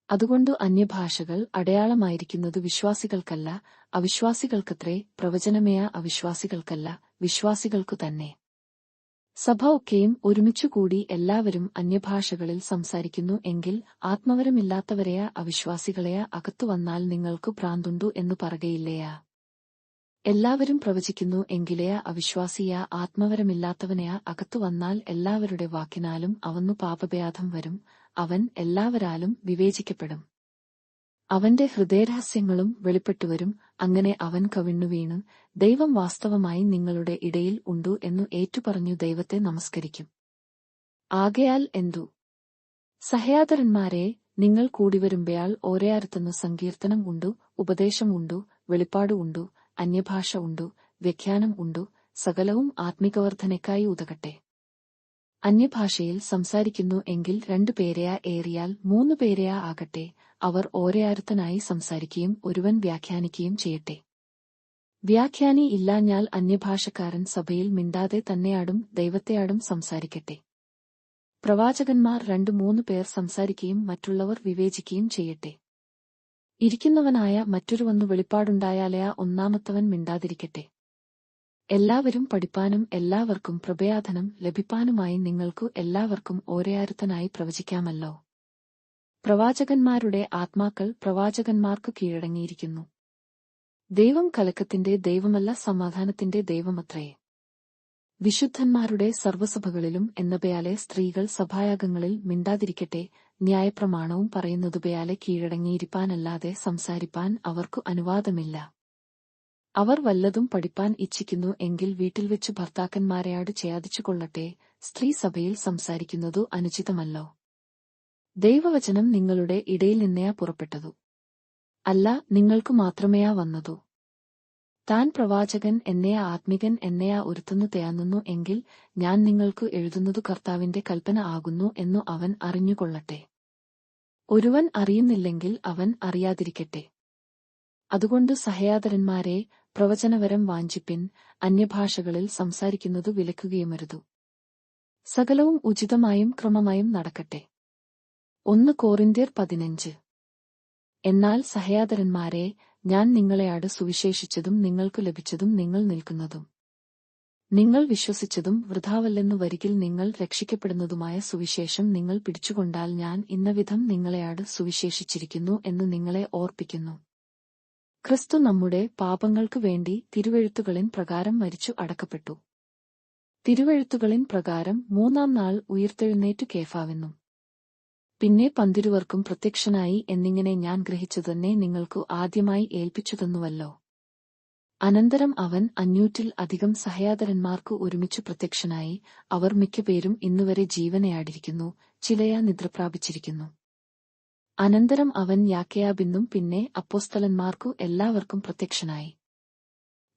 അതുകൊണ്ടു അന്യഭാഷകൾ അടയാളമായിരിക്കുന്നത് വിശ്വാസികൾക്കല്ല, അവിശ്വാസികൾക്കത്രേ, പ്രവചനമേയ അവിശ്വാസികൾക്കല്ല, വിശ്വാസികൾക്കു തന്നെ. സഭ ഒക്കെയും ഒരുമിച്ചുകൂടി എല്ലാവരും അന്യഭാഷകളിൽ സംസാരിക്കുന്നു എങ്കിൽ ആത്മവരമില്ലാത്തവരെയ അവിശ്വാസികളെയ അകത്തു വന്നാൽ നിങ്ങൾക്കു ഭ്രാന്തുണ്ടു എന്നു പറകയില്ലയാ? എല്ലാവരും പ്രവചിക്കുന്നു എങ്കിലെയ അവിശ്വാസിയ ആത്മവരമില്ലാത്തവനെയ അകത്തു വന്നാൽ എല്ലാവരുടെ വാക്കിനാലും അവന്നു പാപഭേദം വരും, അവൻ എല്ലാവരാലും വിവേചിക്കപ്പെടും. അവന്റെ ഹൃദയരഹസ്യങ്ങളും വെളിപ്പെട്ടുവരും, അങ്ങനെ അവൻ കവിണ്ണുവീണ് ദൈവം വാസ്തവമായി നിങ്ങളുടെ ഇടയിൽ ഉണ്ടു എന്നു ഏറ്റുപറഞ്ഞു ദൈവത്തെ നമസ്കരിക്കും. ആകയാൽ എന്തു? സഹോദരന്മാരെ, നിങ്ങൾ കൂടിവരുമ്പയാൾ ഓരോരുത്തന്നു സങ്കീർത്തനം ഉണ്ടു, ഉപദേശം ഉണ്ടു, വെളിപ്പാട് ഉണ്ടു, അന്യഭാഷ ഉണ്ടു, വ്യാഖ്യാനം ഉണ്ടു, സകലവും ആത്മികവർധനയ്ക്കായി ഉതകട്ടെ. അന്യഭാഷയിൽ സംസാരിക്കുന്നു എങ്കിൽ 2 പേരെയാ ഏറിയാൽ 3 പേരെയാ ആകട്ടെ, അവർ ഓരോരുത്തനായി സംസാരിക്കുകയും ഒരുവൻ വ്യാഖ്യാനിക്കുകയും ചെയ്യട്ടെ. വ്യാഖ്യാനി ഇല്ലാഞ്ഞാൽ അന്യഭാഷക്കാരൻ സഭയിൽ മിണ്ടാതെ തന്നെയാടും ദൈവത്തെയാടും സംസാരിക്കട്ടെ. പ്രവാചകന്മാർ 2-3 പേർ സംസാരിക്കുകയും മറ്റുള്ളവർ വിവേചിക്കുകയും ചെയ്യട്ടെ. ഇരിക്കുന്നവനായ മറ്റൊരുവന്നു വെളിപ്പാടുണ്ടായാലയാ ഒന്നാമത്തവൻ മിണ്ടാതിരിക്കട്ടെ. എല്ലാവരും പഠിപ്പാനും എല്ലാവർക്കും പ്രഭയാധനം ലഭിപ്പാനുമായി നിങ്ങൾക്കു എല്ലാവർക്കും ഓരോരുത്തനായി പ്രവചിക്കാമല്ലോ. പ്രവാചകന്മാരുടെ ആത്മാക്കൾ പ്രവാചകന്മാർക്കു കീഴടങ്ങിയിരിക്കുന്നു. ദൈവം കലക്കത്തിന്റെ ദൈവമല്ല, സമാധാനത്തിന്റെ ദൈവമത്രേ. വിശുദ്ധന്മാരുടെ സർവ്വസഭകളിലും എന്നപയാലെ സ്ത്രീകൾ സഭായാഗങ്ങളിൽ മിണ്ടാതിരിക്കട്ടെ, ന്യായപ്രമാണവും പറയുന്നതുപയാലെ കീഴടങ്ങിയിരിപ്പാനല്ലാതെ സംസാരിപ്പാൻ അവർക്കു അനുവാദമില്ല. അവർ വല്ലതും പഠിപ്പാൻ ഇച്ഛിക്കുന്നു എങ്കിൽ വീട്ടിൽ വെച്ചു ഭർത്താക്കന്മാരെയാട് ചെയ്യാതിച്ചുകൊള്ളട്ടെ, സ്ത്രീ സഭയിൽ സംസാരിക്കുന്നതു അനുചിതമല്ലോ. ദൈവവചനം നിങ്ങളുടെ ഇടയിൽ നിന്നെയാ പുറപ്പെട്ടതു, അല്ല നിങ്ങൾക്കു മാത്രമേയാ വന്നതു. താൻ പ്രവാചകൻ എന്നെയാ ആത്മികൻ എന്നെയാ ഒരുത്തുന്നു തേയാന്നുന്നു എങ്കിൽ ഞാൻ നിങ്ങൾക്ക് എഴുതുന്നതു കർത്താവിന്റെ കൽപ്പന ആകുന്നു എന്നു അവൻ അറിഞ്ഞുകൊള്ളട്ടെ. ഒരുവൻ അറിയുന്നില്ലെങ്കിൽ അവൻ അറിയാതിരിക്കട്ടെ. അതുകൊണ്ട് സഹോദരന്മാരെ, പ്രവചനവരം വാഞ്ചിപ്പിൻ, അന്യഭാഷകളിൽ സംസാരിക്കുന്നതു വിലക്കുകയുമരുതു. സകലവും ഉചിതമായും ക്രമമായും നടക്കട്ടെ. 1 കോറിന്ത്യർ 15. എന്നാൽ സഹോദരന്മാരെ, ഞാൻ നിങ്ങളെയാട് സുവിശേഷിച്ചതും നിങ്ങൾക്കു ലഭിച്ചതും നിങ്ങൾ നിൽക്കുന്നതും നിങ്ങൾ വിശ്വസിച്ചതും വൃഥാവല്ലെന്നു വരികിൽ നിങ്ങൾ രക്ഷിക്കപ്പെടുന്നതുമായ സുവിശേഷം നിങ്ങൾ പിടിച്ചുകൊണ്ടാൽ ഞാൻ ഇന്നവിധം നിങ്ങളെയാട് സുവിശേഷിച്ചിരിക്കുന്നു എന്ന് നിങ്ങളെ ഓർപ്പിക്കുന്നു. ക്രിസ്തു നമ്മുടെ പാപങ്ങൾക്കു വേണ്ടി തിരുവെഴുത്തുകളിൻ പ്രകാരം മരിച്ചു അടക്കപ്പെട്ടു. തിരുവെഴുത്തുകളിൻ പ്രകാരം 3-ാം നാൾ ഉയിർത്തെഴുന്നേറ്റു കേഫാവെന്നും പിന്നെ 12 പ്രത്യക്ഷനായി എന്നിങ്ങനെ ഞാൻ ഗ്രഹിച്ചതുതന്നെ നിങ്ങൾക്കു ആദ്യമായി ഏൽപ്പിച്ചുതന്നുവല്ലോ. അനന്തരം അവൻ 500-ൽ അധികം സഹോദരന്മാർക്കു ഒരുമിച്ചു പ്രത്യക്ഷനായി. അവർ മിക്കപേരും ഇന്നുവരെ ജീവനയാടിരിക്കുന്നു, ചിലയാ നിദ്രപ്രാപിച്ചിരിക്കുന്നു. അനന്തരം അവൻ യാക്കോബിനും പിന്നെ അപ്പോസ്തലന്മാർക്കു എല്ലാവർക്കും പ്രത്യക്ഷനായി.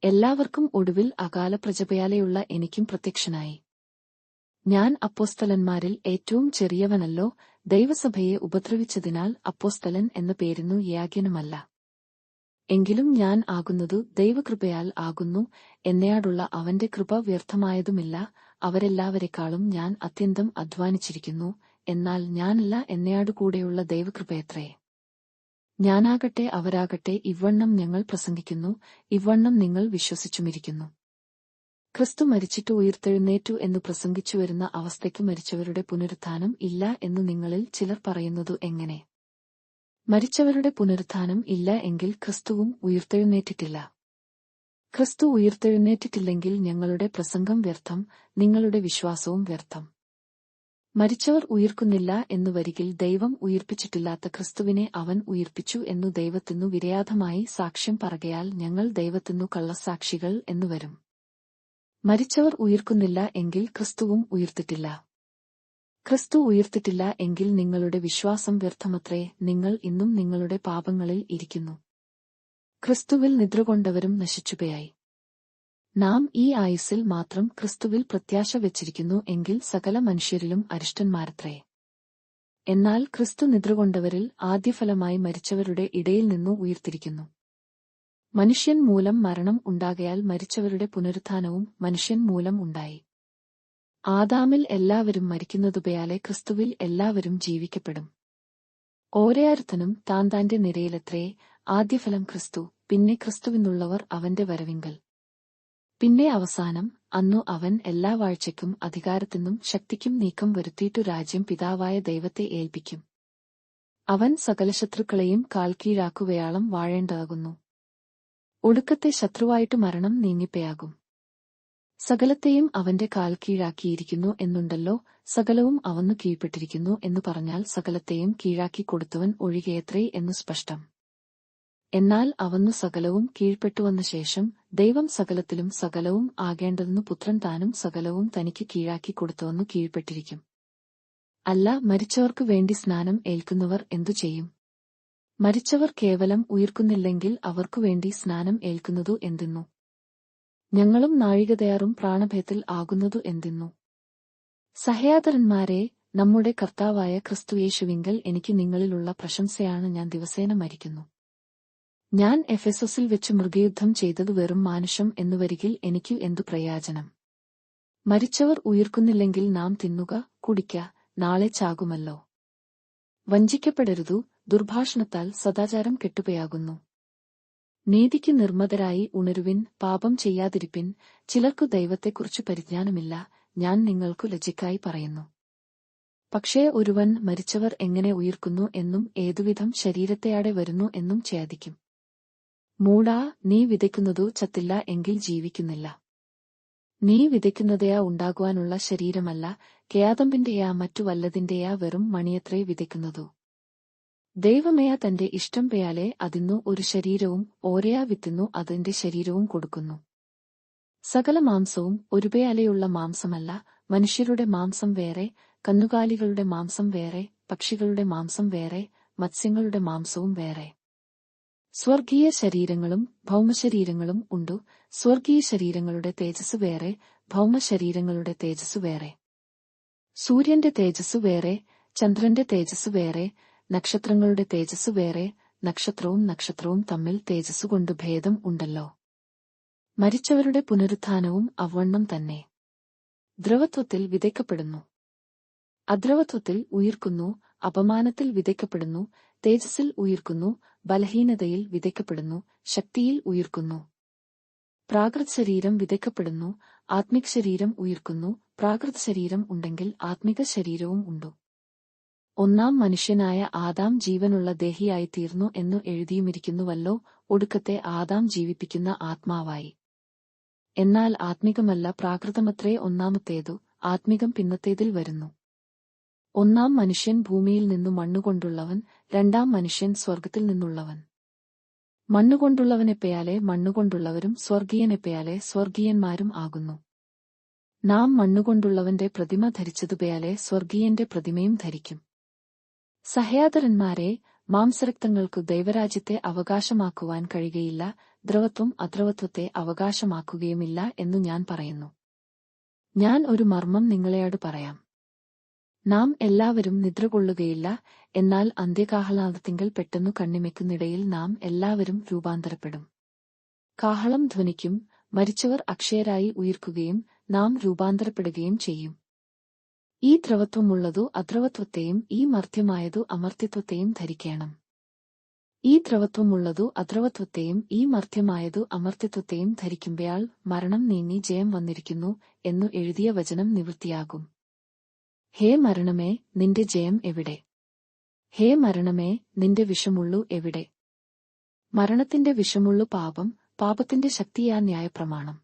എല്ലാവർക്കും ഒടുവിൽ അകാല പ്രജപയാലെയുള്ള എനിക്കും പ്രത്യക്ഷനായി. ഞാൻ അപ്പോസ്തലന്മാരിൽ ഏറ്റവും ചെറിയവനല്ലോ, ദൈവസഭയെ ഉപദ്രവിച്ചതിനാൽ അപ്പോസ്തലൻ എന്ന പേരിനു യോഗ്യനുമല്ല. എങ്കിലും ഞാൻ ആകുന്നതു ദൈവകൃപയാൽ ആകുന്നു, എന്നെയാടുള്ള അവന്റെ കൃപ വ്യർത്ഥമായതുമില്ല. അവരെല്ലാവരെക്കാളും ഞാൻ അത്യന്തം അധ്വാനിച്ചിരിക്കുന്നു, എന്നാൽ ഞാനല്ല, എന്നെയാടുകൂടെയുള്ള ദൈവകൃപയത്രേ. ഞാനാകട്ടെ അവരാകട്ടെ ഇവ്വണ്ണം ഞങ്ങൾ പ്രസംഗിക്കുന്നു, ഇവ്വണ്ണം നിങ്ങൾ വിശ്വസിച്ചുമിരിക്കുന്നു. ക്രിസ്തു മരിച്ചിട്ട് ഉയിർത്തെഴുന്നേറ്റു എന്നു പ്രസംഗിച്ചുവരുന്ന അവസ്ഥയ്ക്ക് മരിച്ചവരുടെ പുനരുത്ഥാനം ഇല്ല എന്നു നിങ്ങളിൽ ചിലർ പറയുന്നതു എങ്ങനെ? മരിച്ചവരുടെ പുനരുത്ഥാനം ഇല്ല എങ്കിൽ ക്രിസ്തുവും ഉയിർത്തെഴുന്നേറ്റിട്ടില്ല. ക്രിസ്തു ഉയിർത്തെഴുന്നേറ്റിട്ടില്ലെങ്കിൽ ഞങ്ങളുടെ പ്രസംഗം വ്യർത്ഥം, നിങ്ങളുടെ വിശ്വാസവും വ്യർത്ഥം. മരിച്ചവർ ഉയിർക്കുന്നില്ല എന്നു വരികിൽ ദൈവം ഉയിർപ്പിച്ചിട്ടില്ലാത്ത ക്രിസ്തുവിനെ അവൻ ഉയിർപ്പിച്ചു എന്നു ദൈവത്തിനു വിരോധമായി സാക്ഷ്യം പറകയാൽ ഞങ്ങൾ ദൈവത്തിനു കള്ളസാക്ഷികൾ എന്നു വരും. മരിച്ചവർ ഉയിർക്കുന്നില്ല എങ്കിൽ ക്രിസ്തുവും ഉയിർത്തിട്ടില്ല. ക്രിസ്തു ഉയിർത്തിട്ടില്ല എങ്കിൽ നിങ്ങളുടെ വിശ്വാസം വ്യർത്ഥമത്രേ, നിങ്ങൾ ഇന്നും നിങ്ങളുടെ പാപങ്ങളിൽ ഇരിക്കുന്നു. ക്രിസ്തുവിൽ നിദ്രകൊണ്ടവരും നശിച്ചുപോയി. നാം ഈ ആയുസ്സിൽ മാത്രം ക്രിസ്തുവിൽ പ്രത്യാശ വെച്ചിരിക്കുന്നു എങ്കിൽ സകല മനുഷ്യരിലും അരിഷ്ടന്മാരത്രേ. എന്നാൽ ക്രിസ്തു നിദ്രകൊണ്ടവരിൽ ആദ്യഫലമായി മരിച്ചവരുടെ ഇടയിൽ നിന്നു ഉയിർത്തിരിക്കുന്നു. മനുഷ്യൻ മൂലം മരണം ഉണ്ടാകയാൽ മരിച്ചവരുടെ പുനരുത്ഥാനവും മനുഷ്യൻ മൂലം ഉണ്ടായി. ആദാമിൽ എല്ലാവരും മരിക്കുന്നതുപോയാലെ ക്രിസ്തുവിൽ എല്ലാവരും ജീവിക്കപ്പെടും. ഓരോരുത്തനും താൻ താന്റെ നിരയിലത്രേ, ആദ്യഫലം ക്രിസ്തു, പിന്നെ ക്രിസ്തുവിനുള്ളവർ അവന്റെ വരവിങ്കൽ, പിന്നെ അവസാനം. അന്നു അവൻ എല്ലാ വാഴ്ചയ്ക്കും അധികാരത്തിനും ശക്തിക്കും നീക്കം വരുത്തിയിട്ടു രാജ്യം പിതാവായ ദൈവത്തെ ഏൽപ്പിക്കും. അവൻ സകല ശത്രുക്കളെയും കാൽക്കീഴാക്കുവയാളം വാഴേണ്ടതാകുന്നു. ഒടുക്കത്തെ ശത്രുവായിട്ട് മരണം നീങ്ങിപ്പയാകും. സകലത്തെയും അവന്റെ കാൽ കീഴാക്കിയിരിക്കുന്നു എന്നുണ്ടല്ലോ. സകലവും അവന്നു കീഴ്പ്പെട്ടിരിക്കുന്നു എന്നു പറഞ്ഞാൽ സകലത്തെയും കീഴാക്കി കൊടുത്തവൻ ഒഴികെയത്രേ എന്നു സ്പഷ്ടം. എന്നാൽ അവന്നു സകലവും കീഴ്പ്പെട്ടുവന്ന ശേഷം ദൈവം സകലത്തിലും സകലവും ആകേണ്ടതെന്നു പുത്രൻ താനും സകലവും തനിക്ക് കീഴാക്കി കൊടുത്തുവന്നു കീഴ്പ്പെട്ടിരിക്കും. അല്ല, മരിച്ചവർക്കു വേണ്ടി സ്നാനം ഏൽക്കുന്നവർ എന്തു ചെയ്യും? മരിച്ചവർ കേവലം ഉയിർക്കുന്നില്ലെങ്കിൽ അവർക്കുവേണ്ടി സ്നാനം ഏൽക്കുന്നതു എന്തിന്നു? ഞങ്ങളും നാഴികതയാറും പ്രാണഭയത്തിൽ ആകുന്നതു എന്തിന്നു? സഹോദരന്മാരെ, നമ്മുടെ കർത്താവായ ക്രിസ്തുയേശുവിങ്കൽ എനിക്ക് നിങ്ങളിലുള്ള പ്രശംസയാണ്. ഞാൻ ദിവസേന മരിക്കുന്നു. ഞാൻ എഫെസൊസിൽ വെച്ച് മൃഗയുദ്ധം ചെയ്തതു വെറും മാനുഷം എന്നു വരികിൽ എനിക്കു എന്തു പ്രയോജനം? മരിച്ചവർ ഉയിർക്കുന്നില്ലെങ്കിൽ നാം തിന്നുക, കുടിക്ക, നാളെ ചാകുമല്ലോ. വഞ്ചിക്കപ്പെടരുതു, ദുർഭാഷണത്താൽ സദാചാരം കെട്ടുപോയാകുന്നു. നീതിക്ക് നിർമ്മതരായി ഉണരുവിൻ, പാപം ചെയ്യാതിരിപ്പിൻ. ചിലർക്കു ദൈവത്തെക്കുറിച്ച് പരിജ്ഞാനമില്ല, ഞാൻ നിങ്ങൾക്കു ലജ്ജയ്ക്കായി പറയുന്നു. പക്ഷേ ഒരുവൻ മരിച്ചവർ എങ്ങനെ ഉയിർക്കുന്നു എന്നും ഏതുവിധം ശരീരത്തെയാടെ വരുന്നു എന്നും ഛേദിക്കും. മൂഢാ, നീ വിതയ്ക്കുന്നതു ചത്തില്ല എങ്കിൽ ജീവിക്കുന്നില്ല. നീ വിതയ്ക്കുന്നതയാ ഉണ്ടാകുവാനുള്ള ശരീരമല്ല, കേയാതമ്പിന്റെയാ മറ്റു വല്ലതിന്റെയാ വെറും മണിയത്രേ വിതയ്ക്കുന്നതു. ദൈവമേയ തന്റെ ഇഷ്ടം പെയാലെ അതിന്നു ഒരു ശരീരവും ഓരയാ വിത്തിന്നു അതിന്റെ ശരീരവും കൊടുക്കുന്നു. സകല മാംസവും ഒരുപേയാലെയുള്ള മാംസമല്ല. മനുഷ്യരുടെ മാംസം വേറെ, കന്നുകാലികളുടെ മാംസം വേറെ, പക്ഷികളുടെ മാംസം വേറെ, മത്സ്യങ്ങളുടെ മാംസവും വേറെ. സ്വർഗീയ ശരീരങ്ങളും ഭൗമശരീരങ്ങളും ഉണ്ടു. സ്വർഗീയ ശരീരങ്ങളുടെ തേജസ് വേറെ, ഭൗമശരീരങ്ങളുടെ തേജസ് വേറെ. സൂര്യന്റെ തേജസ് വേറെ, ചന്ദ്രന്റെ തേജസ് വേറെ, നക്ഷത്രങ്ങളുടെ തേജസ് വേറെ. നക്ഷത്രവും തമ്മിൽ തേജസ്സുകൊണ്ട് ഭേദം ഉണ്ടല്ലോ. മരിച്ചവരുടെ പുനരുത്ഥാനവും അവണ്ണം തന്നെ. ദ്രവത്വത്തിൽ വിതയ്ക്കപ്പെടുന്നു, അദ്രവത്വത്തിൽ ഉയിർക്കുന്നു. അപമാനത്തിൽ വിതയ്ക്കപ്പെടുന്നു, തേജസ്സിൽ ഉയിർക്കുന്നു. ബലഹീനതയിൽ വിതയ്ക്കപ്പെടുന്നു, ശക്തിയിൽ ഉയിർക്കുന്നു. പ്രാകൃത ശരീരം വിതയ്ക്കപ്പെടുന്നു, ആത്മിക ശരീരം ഉയിർക്കുന്നു. പ്രാകൃത ശരീരം ഉണ്ടെങ്കിൽ ആത്മിക ശരീരവും ഉണ്ടു. ഒന്നാം മനുഷ്യനായ ആദാം ജീവനുള്ള ദേഹിയായിത്തീർന്നു എന്നു എഴുതിയുമിരിക്കുന്നുവല്ലോ. ഒടുക്കത്തെ ആദാം ജീവിപ്പിക്കുന്ന ആത്മാവായി. എന്നാൽ ആത്മികമല്ല, പ്രാകൃതമത്രേ ഒന്നാമത്തേതു. ആത്മികം പിന്നത്തേതിൽ വരുന്നു. ഒന്നാം മനുഷ്യൻ ഭൂമിയിൽ നിന്നു മണ്ണുകൊണ്ടുള്ളവൻ, രണ്ടാം മനുഷ്യൻ സ്വർഗത്തിൽ നിന്നുള്ളവൻ. മണ്ണുകൊണ്ടുള്ളവനെപ്പയാലെ മണ്ണുകൊണ്ടുള്ളവരും സ്വർഗീയനെപ്പയാലെ സ്വർഗീയന്മാരും ആകുന്നു. നാം മണ്ണുകൊണ്ടുള്ളവന്റെ പ്രതിമ ധരിച്ചതുപയാലെ സ്വർഗീയന്റെ പ്രതിമയും ധരിക്കും. സഹോദരന്മാരെ, മാംസരക്തങ്ങൾക്കു ദൈവരാജ്യത്തെ അവകാശമാക്കുവാൻ കഴിയുകയില്ല, ദ്രവത്വം അദ്രവത്വത്തെ അവകാശമാക്കുകയുമില്ല എന്നു ഞാൻ പറയുന്നു. ഞാൻ ഒരു മർമ്മം നിങ്ങളെയോട് പറയാം. നാം എല്ലാവരും നിദ്രകൊള്ളുകയില്ല, എന്നാൽ അന്ത്യകാഹളനാദത്തിങ്കൽ പെട്ടെന്നു കണ്ണിമയ്ക്കുന്നിടയിൽ നാം എല്ലാവരും രൂപാന്തരപ്പെടും. കാഹളം ധ്വനിക്കും, മരിച്ചവർ അക്ഷയരായി ഉയിർക്കുകയും നാം രൂപാന്തരപ്പെടുകയും ചെയ്യും. ഈ ദ്രവത്വമുള്ളതു അദ്രവത്വത്തെയും ഈ മർത്യമായതു അമർത്യത്വത്തെയും ധരിക്കണം. ഈ ദ്രവത്വമുള്ളതു അദ്രവത്വത്തെയും ഈ മർത്യമായതു അമർത്യത്വത്തെയും ധരിക്കുമ്പയാൾ മരണം നീങ്ങി ജയം വന്നിരിക്കുന്നു എന്നു എഴുതിയ വചനം നിവൃത്തിയാകും. ഹേ മരണമേ, നിന്റെ ജയം എവിടെ? ഹേ മരണമേ, നിന്റെ വിഷമുള്ളു എവിടെ? മരണത്തിന്റെ വിഷമുള്ളു പാപം, പാപത്തിന്റെ ശക്തിയാ ന്യായപ്രമാണം.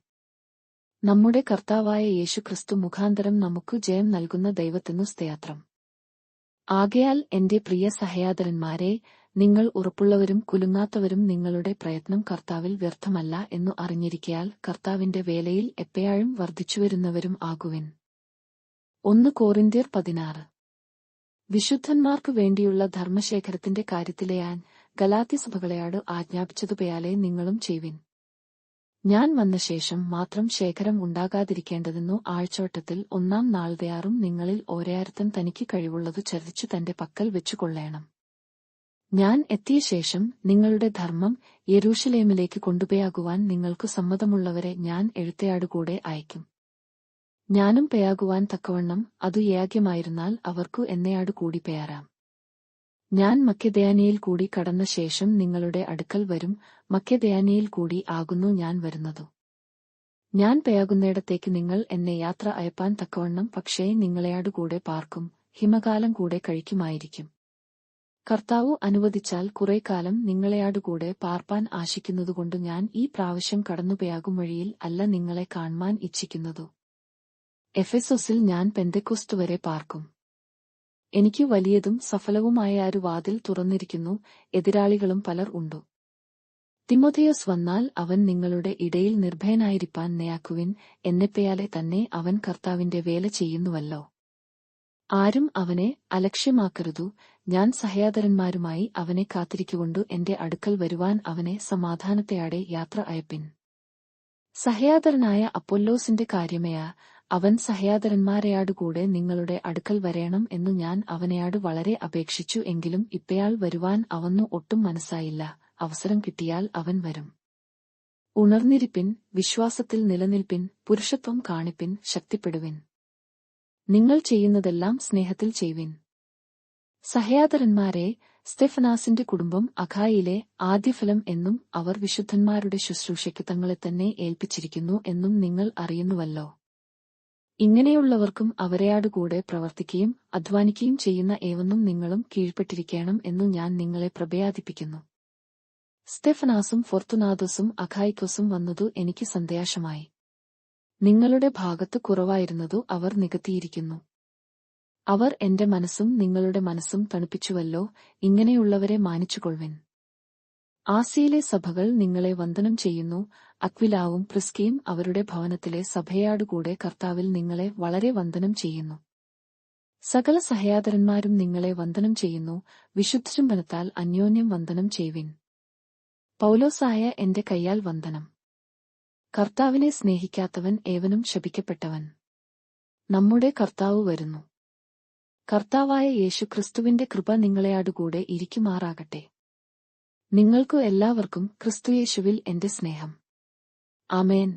നമ്മുടെ കർത്താവായ യേശുക്രിസ്തു മുഖാന്തരം നമുക്കു ജയം നൽകുന്ന ദൈവത്തിനു സ്തോത്രം. ആകയാൽ എന്റെ പ്രിയ സഹോദരന്മാരെ, നിങ്ങൾ ഉറപ്പുള്ളവരും കുലുങ്ങാത്തവരും നിങ്ങളുടെ പ്രയത്നം കർത്താവിൽ വ്യർത്ഥമല്ല എന്നു അറിഞ്ഞിരിക്കയാൽ കർത്താവിന്റെ വേലയിൽ എപ്പോഴും വർദ്ധിച്ചുവരുന്നവരും ആകുവിൻ. 1 കോറിന്ത്യർ 16. വിശുദ്ധന്മാർക്കു വേണ്ടിയുള്ള ധർമ്മശേഖരത്തിന്റെ കാര്യത്തിലെ ഞാൻ ഗലാത്യസഭകളെയോട് ആജ്ഞാപിച്ചതുപോയാലെ നിങ്ങളും ചെയ്വിൻ. ഞാൻ വന്ന ശേഷം മാത്രം ശേഖരം ഉണ്ടാകാതിരിക്കേണ്ടതെന്നു ആഴ്ചവട്ടത്തിൽ 1-ാം നാൾതയാറും നിങ്ങളിൽ ഓരോരുത്തൻ തനിക്ക് കഴിവുള്ളതു ചരിച്ചു തന്റെ പക്കൽ വെച്ചുകൊള്ളേണം. ഞാൻ എത്തിയ ശേഷം നിങ്ങളുടെ ധർമ്മം യെരൂശലേമിലേക്ക് കൊണ്ടുപോയാകുവാൻ നിങ്ങൾക്കു സമ്മതമുള്ളവരെ ഞാൻ എഴുത്തയാടുകൂടെ അയക്കും. ഞാനും പെയാകുവാൻ തക്കവണ്ണം അതു യാഗ്യമായിരുന്നാൽ അവർക്കു എന്നെയാടു കൂടി പെയാറാം. ഞാൻ മക്കെദോന്യയിൽ കൂടി കടന്ന ശേഷം നിങ്ങളുടെ അടുക്കൽ വരും, മക്കെദോന്യയിൽ കൂടി ആകുന്നു ഞാൻ വരുന്നതു. ഞാൻ പെയാകുന്നിടത്തേക്ക് നിങ്ങൾ എന്നെ യാത്ര അയപ്പാൻ തക്കവണ്ണം പക്ഷേ നിങ്ങളെയാടുകൂടെ പാർക്കും, ഹിമകാലം കൂടെ കഴിക്കുമായിരിക്കും. കർത്താവു അനുവദിച്ചാൽ കുറെ കാലം നിങ്ങളെയാടുകൂടെ പാർപ്പാൻ ആശിക്കുന്നതുകൊണ്ടു ഞാൻ ഈ പ്രാവശ്യം കടന്നുപോയാകും വഴിയിൽ അല്ല നിങ്ങളെ കാൺമാൻ ഇച്ഛിക്കുന്നതു. എഫെസൊസിൽ ഞാൻ പെന്തെക്കോസ്ത് വരെ പാർക്കും. എനിക്ക് വലിയതും സഫലവുമായ ഒരു വാതിൽ തുറന്നിരിക്കുന്നു, എതിരാളികളും പലർ ഉണ്ടു. തിമോഥെയോസ് വന്നാൽ അവൻ നിങ്ങളുടെ ഇടയിൽ നിർഭയനായിരിപ്പാൻ നയാക്കുവിൻ, എന്നെപ്പയാലെ തന്നെ അവൻ കർത്താവിന്റെ വേല ചെയ്യുന്നുവല്ലോ. ആരും അവനെ അലക്ഷ്യമാക്കരുതു. ഞാൻ സഹോദരന്മാരുമായി അവനെ കാത്തിരിക്കുകൊണ്ടു എന്റെ അടുക്കൽ വരുവാൻ അവനെ സമാധാനത്തോടെ യാത്ര അയപ്പിൻ. സഹോദരനായ അപ്പൊല്ലോസിന്റെ കാര്യമേയാ, അവൻ സഹോദരന്മാരെയാടുകൂടെ നിങ്ങളുടെ അടുക്കൽ വരേണം എന്നു ഞാൻ അവനെയാട് വളരെ അപേക്ഷിച്ചു, എങ്കിലും ഇപ്പയാൾ വരുവാൻ അവന്നു ഒട്ടും മനസ്സായില്ല. അവസരം കിട്ടിയാൽ അവൻ വരും. ഉണർന്നിരിപ്പിൻ, വിശ്വാസത്തിൽ നിലനിൽപ്പിൻ, പുരുഷത്വം കാണിപ്പിൻ, ശക്തിപ്പെടുവിൻ. നിങ്ങൾ ചെയ്യുന്നതെല്ലാം സ്നേഹത്തിൽ ചെയ്വിൻ. സഹോദരന്മാരെ, സ്തെഫനാസിന്റെ കുടുംബം അഖായിലെ ആദ്യഫലം എന്നും അവർ വിശുദ്ധന്മാരുടെ ശുശ്രൂഷയ്ക്ക് തങ്ങളെ തന്നെ ഏൽപ്പിച്ചിരിക്കുന്നു എന്നും നിങ്ങൾ അറിയുന്നുവല്ലോ. ഇങ്ങനെയുള്ളവർക്കും അവരെയാടുകൂടെ പ്രവർത്തിക്കുകയും അധ്വാനിക്കുകയും ചെയ്യുന്ന ഏവനും നിങ്ങളും കീഴ്പ്പെട്ടിരിക്കണം എന്നു ഞാൻ നിങ്ങളെ പ്രബോധിപ്പിക്കുന്നു. സ്തെഫനാസും ഫൊർത്തുനാദോസും അഖായിക്കോസും വന്നതു എനിക്ക് സന്തോഷമായി. നിങ്ങളുടെ ഭാഗത്ത് കുറവായിരുന്നതു അവർ നികത്തിയിരിക്കുന്നു. അവർ എന്റെ മനസ്സും നിങ്ങളുടെ മനസ്സും തണുപ്പിച്ചുവല്ലോ. ഇങ്ങനെയുള്ളവരെ മാനിച്ചുകൊള്ളുവിൻ. ആസിയിലെ സഭകൾ നിങ്ങളെ വന്ദനം ചെയ്യുന്നു. അക്വിലാവും പ്രിസ്കയും അവരുടെ ഭവനത്തിലെ സഭയോടുകൂടെ കർത്താവിൽ നിങ്ങളെ വളരെ വന്ദനം ചെയ്യുന്നു. സകല സഹോദരന്മാരും നിങ്ങളെ വന്ദനം ചെയ്യുന്നു. വിശുദ്ധചുംബനത്താൽ അന്യോന്യം വന്ദനം ചെയ്വിൻ. പൗലോസായ എന്റെ കയ്യാൽ വന്ദനം. കർത്താവിനെ സ്നേഹിക്കാത്തവൻ ഏവനും ശപിക്കപ്പെട്ടവൻ. നമ്മുടെ കർത്താവ് വരുന്നു. കർത്താവായ യേശുക്രിസ്തുവിന്റെ കൃപ നിങ്ങളെയാടുകൂടെ ഇരിക്കുമാറാകട്ടെ. നിങ്ങൾക്കു എല്ലാവർക്കും ക്രിസ്തുയേശുവിൽ എന്റെ സ്നേഹം. ആമേൻ.